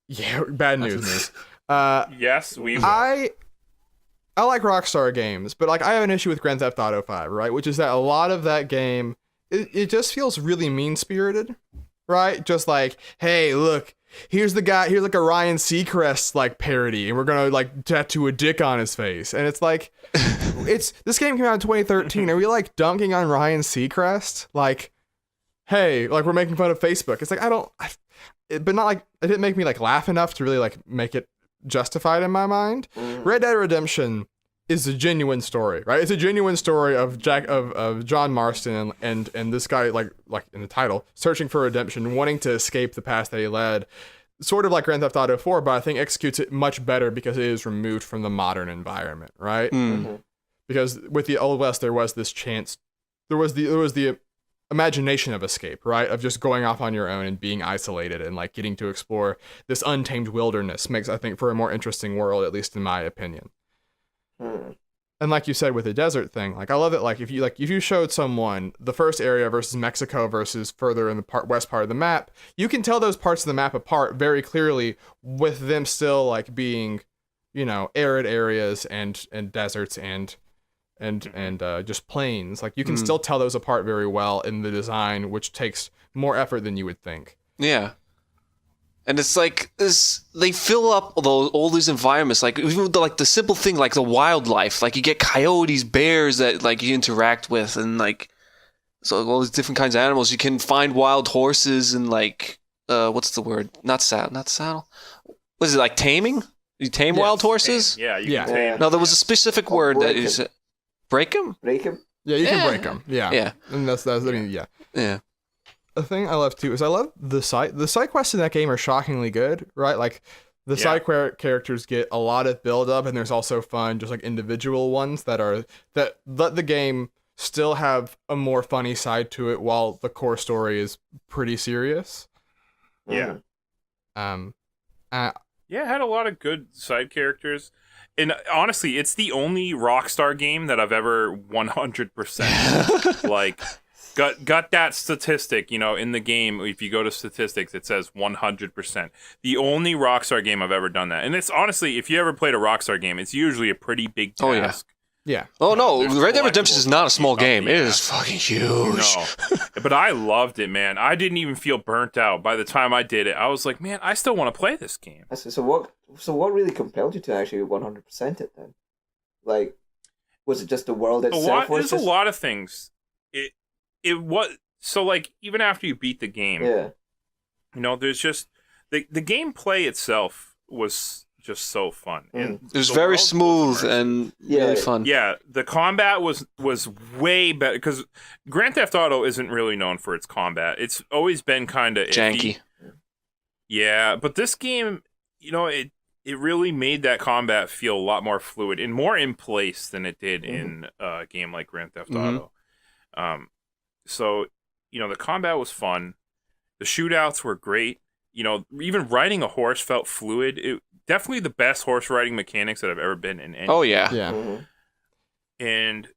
S1: yeah, bad news.
S3: Yes, we will.
S1: I like Rockstar games, but like I have an issue with Grand Theft Auto 5, right? Which is that a lot of that game it just feels really mean-spirited, right? Just like, hey, look, here's the guy, here's like a Ryan Seacrest like parody, and we're gonna like tattoo a dick on his face, and it's like, this game came out in 2013. Are we like dunking on Ryan Seacrest? Like, hey, like we're making fun of Facebook. It's like but not like it didn't make me like laugh enough to really like make it justified in my mind. Red Dead Redemption is a genuine story, right? It's a genuine story of John Marston and this guy like in the title, searching for redemption, wanting to escape the past that he led. Sort of like Grand Theft Auto 4, but I think executes it much better because it is removed from the modern environment, right? Because with the Old West, there was this chance, there was the imagination of escape, right? Of just going off on your own and being isolated and like getting to explore this untamed wilderness makes, I think, for a more interesting world, at least in my opinion. And like you said with the desert thing, like I love it. Like if you showed someone the first area versus Mexico versus further in the west part of the map, you can tell those parts of the map apart very clearly, with them still like being, arid areas and deserts and just plains. Like you can still tell those apart very well in the design, which takes more effort than you would think.
S5: Yeah. And it's like they fill up all these environments, like even the simple thing like the wildlife, like you get coyotes, bears that like you interact with, and like so all these different kinds of animals. You can find wild horses and like what's the word? Not saddle. What is it, like taming? You tame wild horses?
S3: Yeah, you can tame.
S5: No, there was a specific word that is break them.
S4: Break him.
S1: Yeah, you can break them. Yeah. And that's I mean, yeah.
S5: Yeah.
S1: The thing I love too is I love the side quests in that game are shockingly good, right? Like the side characters get a lot of build up, and there's also fun, just like individual ones that let the game still have a more funny side to it while the core story is pretty serious.
S3: Yeah.
S1: It
S3: had a lot of good side characters. And honestly, it's the only Rockstar game that I've ever 100% like got that statistic, in the game. If you go to statistics, it says 100%. The only Rockstar game I've ever done that. And it's honestly, if you ever played a Rockstar game, it's usually a pretty big task.
S1: Yeah.
S5: Oh no, Red Dead Redemption is not a small game. It is fucking huge.
S3: No. But I loved it, man. I didn't even feel burnt out by the time I did it. I was like, man, I still want to play this game.
S4: So what really compelled you to actually 100% it then? Like, was it just the world itself?
S3: There's a lot of things. It was so like even after you beat the game, there's just the gameplay itself was just so fun. And
S5: it was very smooth and really fun.
S3: Yeah, the combat was way better because Grand Theft Auto isn't really known for its combat. It's always been kind of
S5: janky.
S3: Yeah, but this game, it really made that combat feel a lot more fluid and more in place than it did in a game like Grand Theft Auto. So, the combat was fun. The shootouts were great. Even riding a horse felt fluid. It definitely the best horse riding mechanics that I've ever been in any.
S5: Oh yeah.
S1: Yeah.
S3: And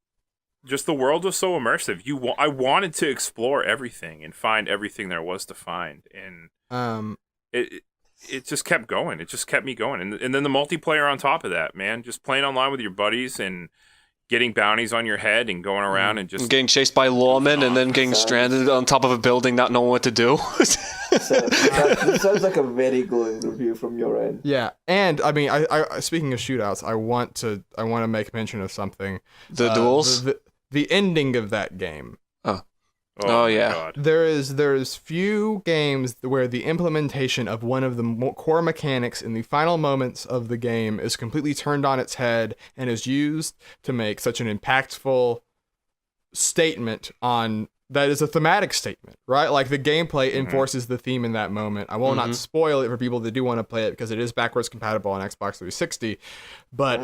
S3: just the world was so immersive. I wanted to explore everything and find everything there was to find. And it just kept going. It just kept me going. And then the multiplayer on top of that, man, just playing online with your buddies and getting bounties on your head and going around and just
S5: getting chased by lawmen and then getting stranded on top of a building, not knowing what to do.
S4: That sounds like a very glowing review from your end.
S1: Yeah, and I mean, I speaking of shootouts, I want to make mention of something.
S5: The duels,
S1: the ending of that game.
S5: Oh yeah.
S3: God.
S1: There's few games where the implementation of one of the core mechanics in the final moments of the game is completely turned on its head and is used to make such an impactful statement on that is a thematic statement, right? Like the gameplay enforces the theme in that moment. I will not spoil it for people that do want to play it because it is backwards compatible on Xbox 360, but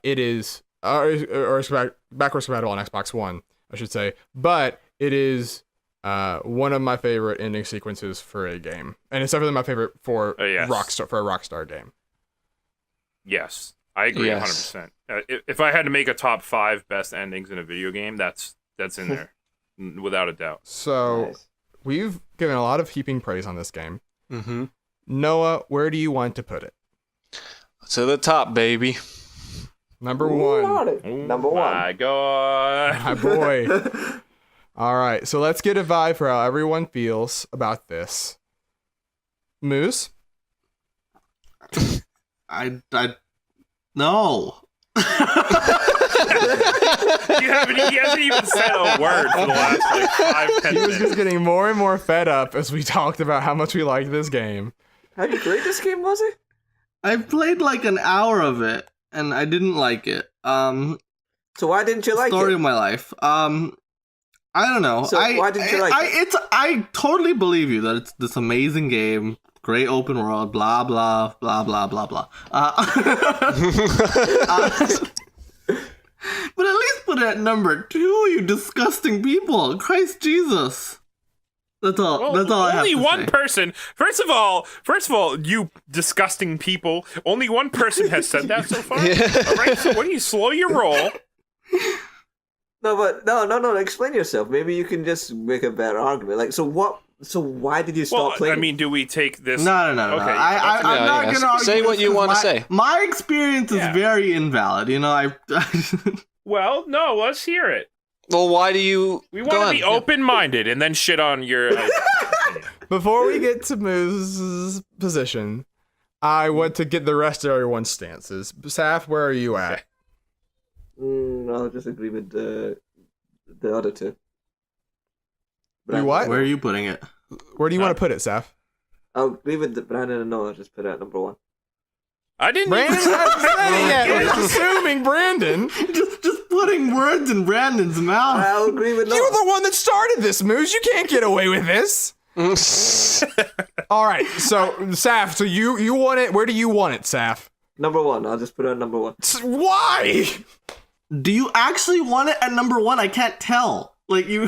S1: it is or it's backwards compatible on Xbox One, I should say, but it is one of my favorite ending sequences for a game, and it's definitely my favorite for
S3: Yes.
S1: Rockstar, for a Rockstar game.
S3: Yes, I agree 100%. If I had to make a top 5 best endings in a video game, that's in there, without a doubt.
S1: So
S4: Nice.
S1: we've given a lot of heaping praise on this game.
S5: Mm-hmm.
S1: Noah, where do you want to put it?
S5: To the top, baby.
S1: Number
S4: Ooh,
S1: one.
S4: alright. Number one.
S3: My God.
S1: My boy. All right, so let's get a vibe for how everyone feels about this. Moose?
S2: I no.
S3: He hasn't even said a word for the last like 5-10
S1: He was
S3: minutes.
S1: just getting more and more fed up as we talked about how much we liked this game.
S4: How great this game was it?
S2: I played like an hour of it and I didn't like it.
S4: So why didn't you like
S2: Story
S4: it?
S2: of my life. I don't know.
S4: So why didn't you like it?
S2: I totally believe you that it's this amazing game, great open world, blah blah blah blah blah blah. But at least put it at number 2, you disgusting people. Christ Jesus. That's all.
S3: Well,
S2: that's all I have
S3: only
S2: to
S3: one
S2: say.
S3: person. First of all, you disgusting people. Only one person has said that so far. All right, so what do you slow your roll?
S4: No. Explain yourself. Maybe you can just make a better argument. Like, so what? So why did you stop
S3: Well,
S4: playing?
S3: I mean, do we take this?
S2: No.
S3: Okay,
S2: I'm not
S5: yeah.
S2: gonna argue
S5: Say what
S2: this
S5: you
S2: 'cause
S5: wanna say.
S2: My experience is
S3: Yeah.
S2: very invalid. You know, I
S3: Well, no. Let's hear it.
S5: Well, why do you?
S3: We
S5: Go
S3: want to
S5: on.
S3: be open-minded and then shit on your.
S1: Before we get to Moose's position, I want to get the rest of everyone's stances. Saf, where are you at?
S4: I'll just agree with the other two.
S1: You what?
S2: Where are you putting it?
S1: Where do you want to put it, Saf?
S4: I'll agree with Brandon and Noah. Just put it at number 1.
S3: I didn't.
S1: Brandon
S3: even
S1: hasn't said it yet. We're just assuming Brandon.
S2: just putting words in Brandon's mouth.
S4: I'll agree with Noah.
S1: You're the one that started this, Moose. You can't get away with this. All right, so Saf, so you want it? Where do you want it, Saf?
S4: Number 1. I'll just put it at number 1.
S1: Why?
S2: Do you actually want it at number 1? I can't tell. Like you.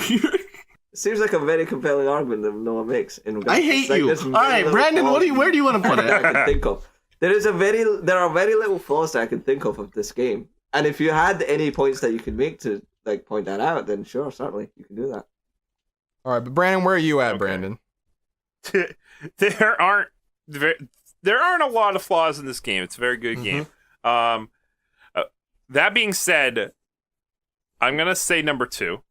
S4: Seems like a very compelling argument that Noah makes.
S2: I hate you. All right, Brandon. Where do you want to put
S4: I
S2: it?
S4: can think of. There are very little flaws that I can think of this game. And if you had any points that you could make to like point that out, then sure, certainly you can do that.
S1: All right, but Brandon, where are you at,
S3: Okay.
S1: Brandon?
S3: there aren't a lot of flaws in this game. It's a very good game. That being said, I'm gonna say number 2.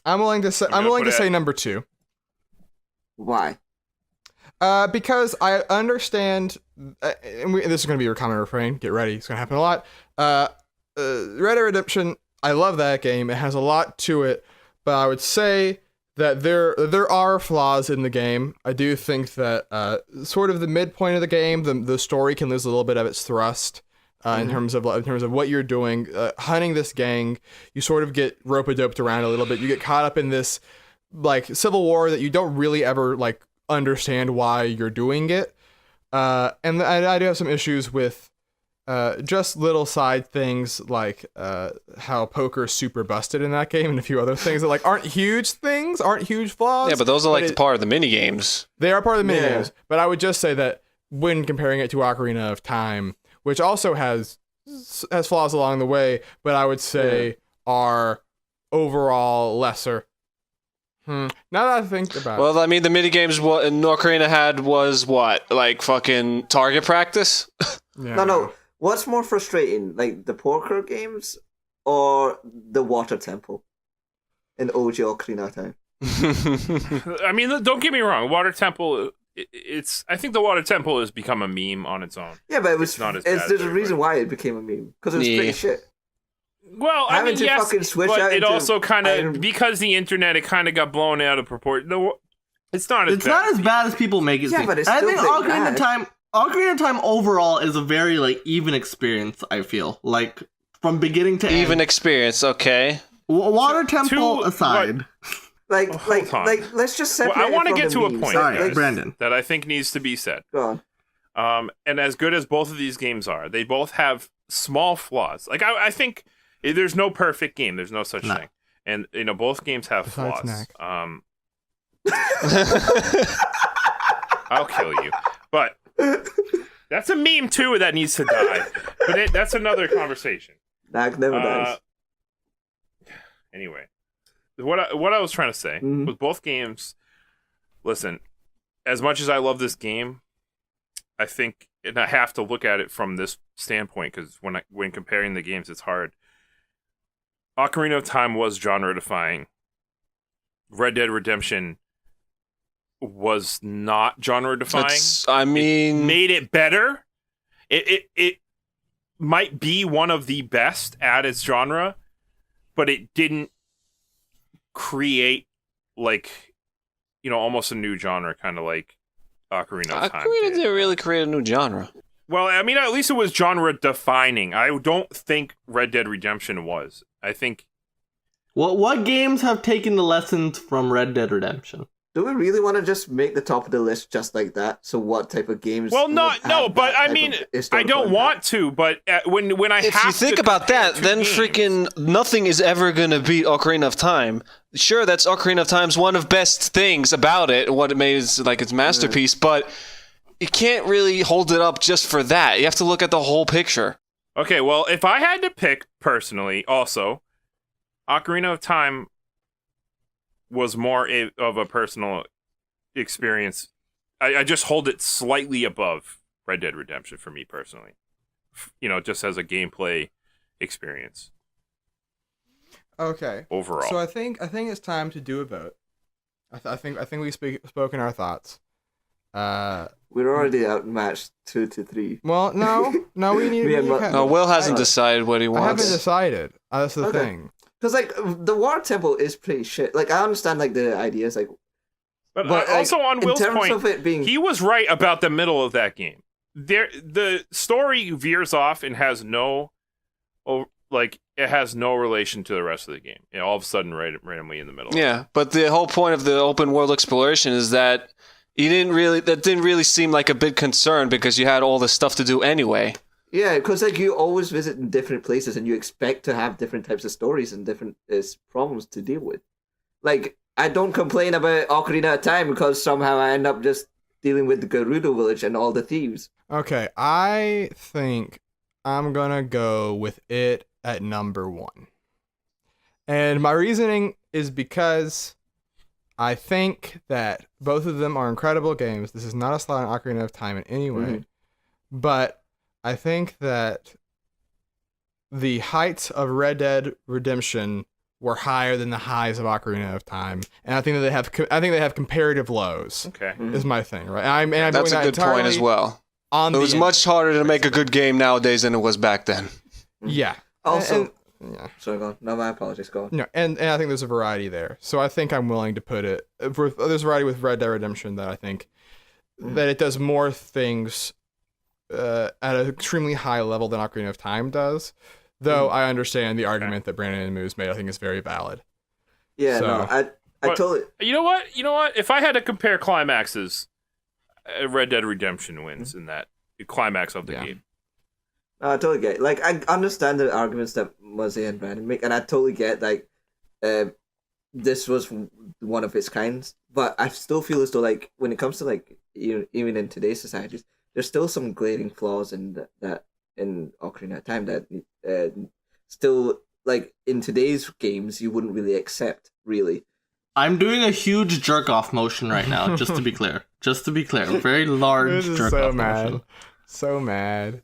S1: I'm willing to say. I'm willing to say number 2.
S4: Why?
S1: Because I understand, and this is going to be your common refrain. Get ready; it's going to happen a lot. Red Dead Redemption. I love that game. It has a lot to it, but I would say that there are flaws in the game. I do think that sort of the midpoint of the game, the story can lose a little bit of its thrust. In terms of what you're doing, hunting this gang, you sort of get rope-a-doped around a little bit. You get caught up in this like civil war that you don't really ever like understand why you're doing it. And I do have some issues with just little side things like how poker is super busted in that game and a few other things that like aren't huge flaws.
S5: Yeah, but those are like part of the mini games.
S1: They are part of the mini
S4: Yeah.
S1: games. But I would just say that when comparing it to Ocarina of Time, which also has flaws along the way, but I would say are overall lesser. Now that I think about it.
S5: Well, I mean, the mini games what Ocarina had was what, like fucking target practice.
S1: Yeah.
S4: No. What's more frustrating, like the poker games or the water temple in OG Ocarina of Time?
S3: I mean, don't get me wrong. Water Temple. I think the Water Temple has become a meme on its own.
S4: Yeah, but it was.
S3: It's not as bad as
S4: There's a
S3: everybody.
S4: reason why it became a meme because it was pretty shit.
S3: Well, I
S4: Having
S3: mean,
S4: to
S3: yes,
S4: fucking switch
S3: but
S4: out
S3: it
S4: into
S3: also kind
S4: Iron-
S3: of because the internet, it kind of got blown out of proportion. It's not as
S2: It's
S3: bad.
S2: not as bad as people make it
S4: Yeah,
S2: seem.
S4: but it's
S2: I
S4: still
S2: think
S4: pretty
S2: Ocarina of Time overall is a very like even experience. I feel like from beginning to
S5: Even
S2: end.
S5: experience, okay.
S2: Water Temple
S3: what-
S2: aside.
S4: Like,
S3: on.
S4: let's just
S3: Well,
S4: separate.
S3: I want to
S4: it from
S3: get
S4: the
S3: to a
S4: memes.
S3: point,
S2: All right,
S3: guys,
S2: Brandon.
S3: that I think needs to be said.
S4: Go on.
S3: And as good as both of these games are, they both have small flaws. Like I think there's no perfect game. There's no such
S2: No.
S3: thing. and both games have
S1: Besides
S3: flaws.
S1: Knack.
S3: I'll kill you, but that's a meme too that needs to die. But that's another conversation.
S4: Knack never dies.
S3: Anyway, what I was trying to say with both games. Listen, as much as I love this game, I think, and I have to look at it from this standpoint because when comparing the games, it's hard. Ocarina of Time was genre defying. Red Dead Redemption was not genre defying. It made it better. It might be one of the best at its genre, but it didn't create almost a new genre, kind of like Ocarina of Time.
S5: Ocarina didn't really create a new genre.
S3: Well, I mean, at least it was genre defining. I don't think Red Dead Redemption was. I think.
S2: What games have taken the lessons from Red Dead Redemption?
S4: Do we really want to just make the top of the list just like that? So what type of games?
S3: Well, but I mean, I don't want to. But when I
S5: if
S3: have
S5: you think about that, then freaking nothing is ever gonna beat Ocarina of Time. Sure, that's Ocarina of Time's one of best things about it, what it made is like its masterpiece. But you can't really hold it up just for that. You have to look at the whole picture.
S3: Okay, well, if I had to pick personally, also, Ocarina of Time was more of a personal experience. I just hold it slightly above Red Dead Redemption for me personally. Just as a gameplay experience.
S1: Okay.
S3: Overall.
S1: So I think it's time to do a vote. I think we've spoken our thoughts.
S4: We're already outmatched 2-3.
S1: Well, no, we need.
S5: No, Will hasn't decided what he wants.
S1: I haven't decided. That's the thing.
S4: Because the War Temple is pretty shit. Like, I understand the ideas,
S3: But also on Will's point,
S4: of it being...
S3: he was right about the middle of that game. The story veers off and has no relation to the rest of the game. All of a sudden, randomly in the middle.
S5: Yeah, but the whole point of the open world exploration is that that didn't really seem like a big concern because you had all this stuff to do anyway.
S4: Yeah, because you always visit in different places and you expect to have different types of stories and different problems to deal with. I don't complain about Ocarina of Time because somehow I end up just dealing with the Gerudo village and all the thieves.
S1: Okay, I think I'm gonna go with it at number 1. And my reasoning is because I think that both of them are incredible games. This is not a slight on Ocarina of Time in any way. But I think that the heights of Red Dead Redemption were higher than the highs of Ocarina of Time, and I think that they have comparative lows.
S3: Okay,
S1: is my thing, right? I'm
S5: That's a good point as well. It was much harder to make a good game nowadays than it was back then.
S1: Yeah.
S4: Also,
S1: yeah.
S4: Sorry, go on. No, my apologies. Go on.
S1: No, and I think there's a variety there. So I think I'm willing to put it. There's a variety with Red Dead Redemption that I think that it does more things at an extremely high level than Ocarina of Time does. Though I understand the argument that Brandon and Moose made. I think is very valid.
S4: Yeah, no, I totally.
S3: You know what? If I had to compare climaxes, Red Dead Redemption wins in that climax of the game.
S4: No, I totally get it. I understand the arguments that Muzzy and Brandon make, and I totally get this was one of its kinds. But I still feel as though when it comes to even in today's societies, there's still some glaring flaws in that in Ocarina of Time that still in today's games you wouldn't really accept really.
S2: I'm doing a huge jerk off motion right now, just to be clear. A very large jerk off motion.
S1: So mad.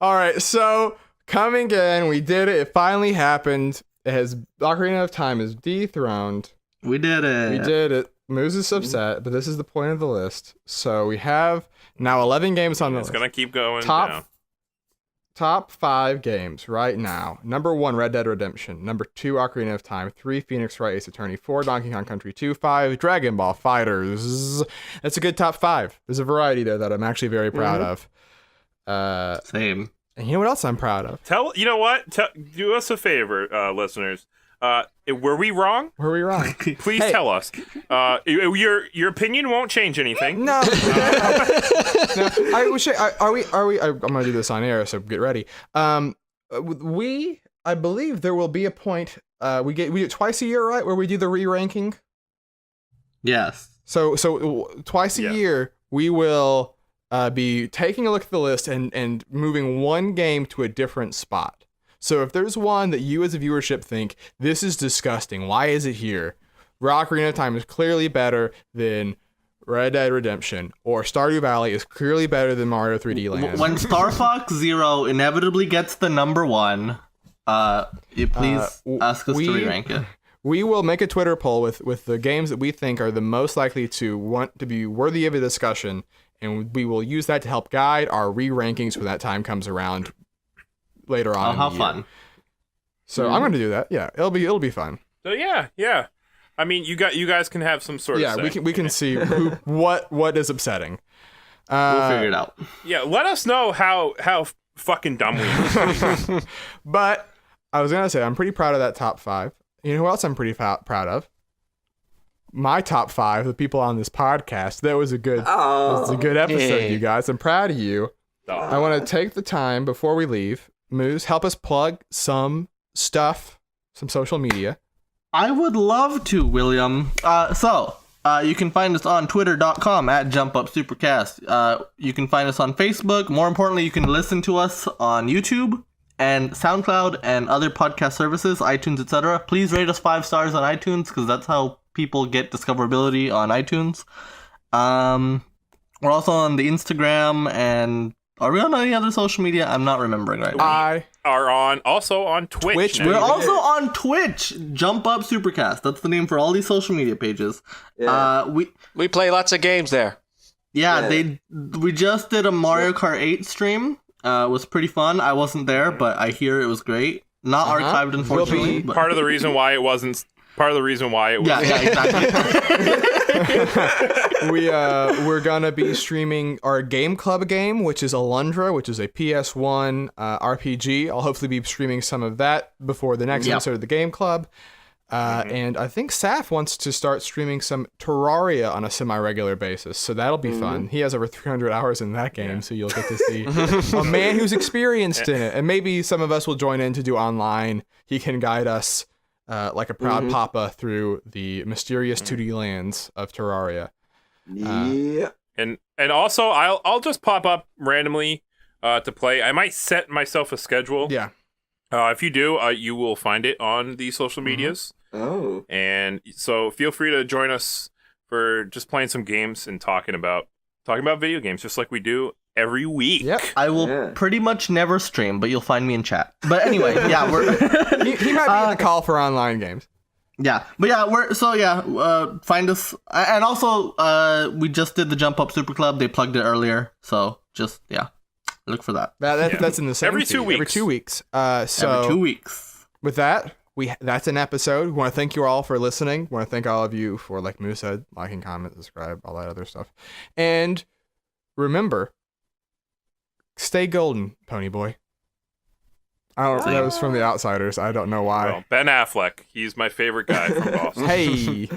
S1: All right, so coming in, we did it. It finally happened. Ocarina of Time is dethroned.
S2: We did it.
S1: We did it. Moose is upset, but this is the point of the list. So we have now 11 games on the list.
S3: It's gonna keep going down.
S1: Top 5 games right now. Number 1, Red Dead Redemption. Number 2, Ocarina of Time. 3, Phoenix Wright Ace Attorney. 4, Donkey Kong Country 2. 5, Dragon Ball FighterZ. That's a good top 5. There's a variety there that I'm actually very proud of.
S2: Same.
S1: And you know what else I'm proud of?
S3: Do us a favor, listeners. Were we wrong?
S1: Were we wrong?
S3: Please tell us. Your opinion won't change anything.
S1: No. I wish. Are we? I'm gonna do this on air, so get ready. I believe there will be a point. We do it twice a year, right? Where we do the re-ranking.
S2: Yes.
S1: So twice a year we will be taking a look at the list and moving one game to a different spot. So if there's one that you as a viewership think this is disgusting, why is it here? Ocarina of Time is clearly better than Red Dead Redemption, or Stardew Valley is clearly better than Mario 3D Land.
S2: When Star Fox Zero inevitably gets the number one, please ask us to re-rank it.
S1: We will make a Twitter poll with the games that we think are the most likely to want to be worthy of a discussion, and we will use that to help guide our re-rankings when that time comes around later on.
S2: How fun!
S1: So I'm going to do that. Yeah, it'll be fun.
S3: So yeah. I mean, you guys can have some sort of say.
S1: we can see what is upsetting.
S2: We'll figure it out.
S3: Yeah, let us know how fucking dumb we are.
S1: But I was gonna say I'm pretty proud of that top 5. You know who else I'm pretty proud of? My top 5, the people on this podcast. That was a good episode, you guys. I'm proud of you. I want to take the time before we leave. Moose, help us plug some stuff, some social media.
S2: I would love to, William. You can find us on twitter.com at JumpUpSupercast. You can find us on Facebook. More importantly, you can listen to us on YouTube and SoundCloud and other podcast services, iTunes, etc. Please rate us 5 stars on iTunes, because that's how people get discoverability on iTunes. We're also on the Instagram, and are we on any other social media? I'm not remembering right now.
S3: We are also on Twitch.
S2: We're also on Twitch. Jump Up Supercast. That's the name for all these social media pages. Yeah.
S5: We play lots of games there.
S2: Yeah. We just did a Mario Kart 8 stream. It was pretty fun. I wasn't there, but I hear it was great. Not archived, unfortunately. But...
S3: Part of the reason why it wasn't. Part of the reason why it was.
S2: Yeah, exactly.
S1: We're gonna be streaming our Game Club game, which is Alundra, which is a PS1 RPG. I'll hopefully be streaming some of that before the next episode of the Game Club. And I think Saf wants to start streaming some Terraria on a semi-regular basis, so that'll be fun. He has over 300 hours in that game, so you'll get to see a man who's experienced in it. And maybe some of us will join in to do online. He can guide us like a proud papa through the mysterious 2D lands of Terraria.
S3: And also, I'll just pop up randomly to play. I might set myself a schedule.
S1: Yeah.
S3: If you do, you will find it on the social medias.
S4: Oh.
S3: And so feel free to join us for just playing some games and talking about video games, just like we do every week.
S1: Yep.
S2: I will pretty much never stream, but you'll find me in chat. But anyway, yeah, we're
S1: he might be in the call for online games.
S2: Yeah, but find us, and also we just did the Jump Up Super Club. They plugged it earlier, so just look for that.
S1: That's in the same
S3: every 2 weeks.
S1: Every 2 weeks.
S2: Every 2 weeks.
S1: With that, that's an episode. We want to thank you all for listening. We want to thank all of you for, like Moose said, liking, comment, subscribe, all that other stuff. And remember, stay golden, Pony Boy. I don't know. That was from The Outsiders. I don't know why.
S3: Well, Ben Affleck. He's my favorite guy from Boston.
S1: Hey.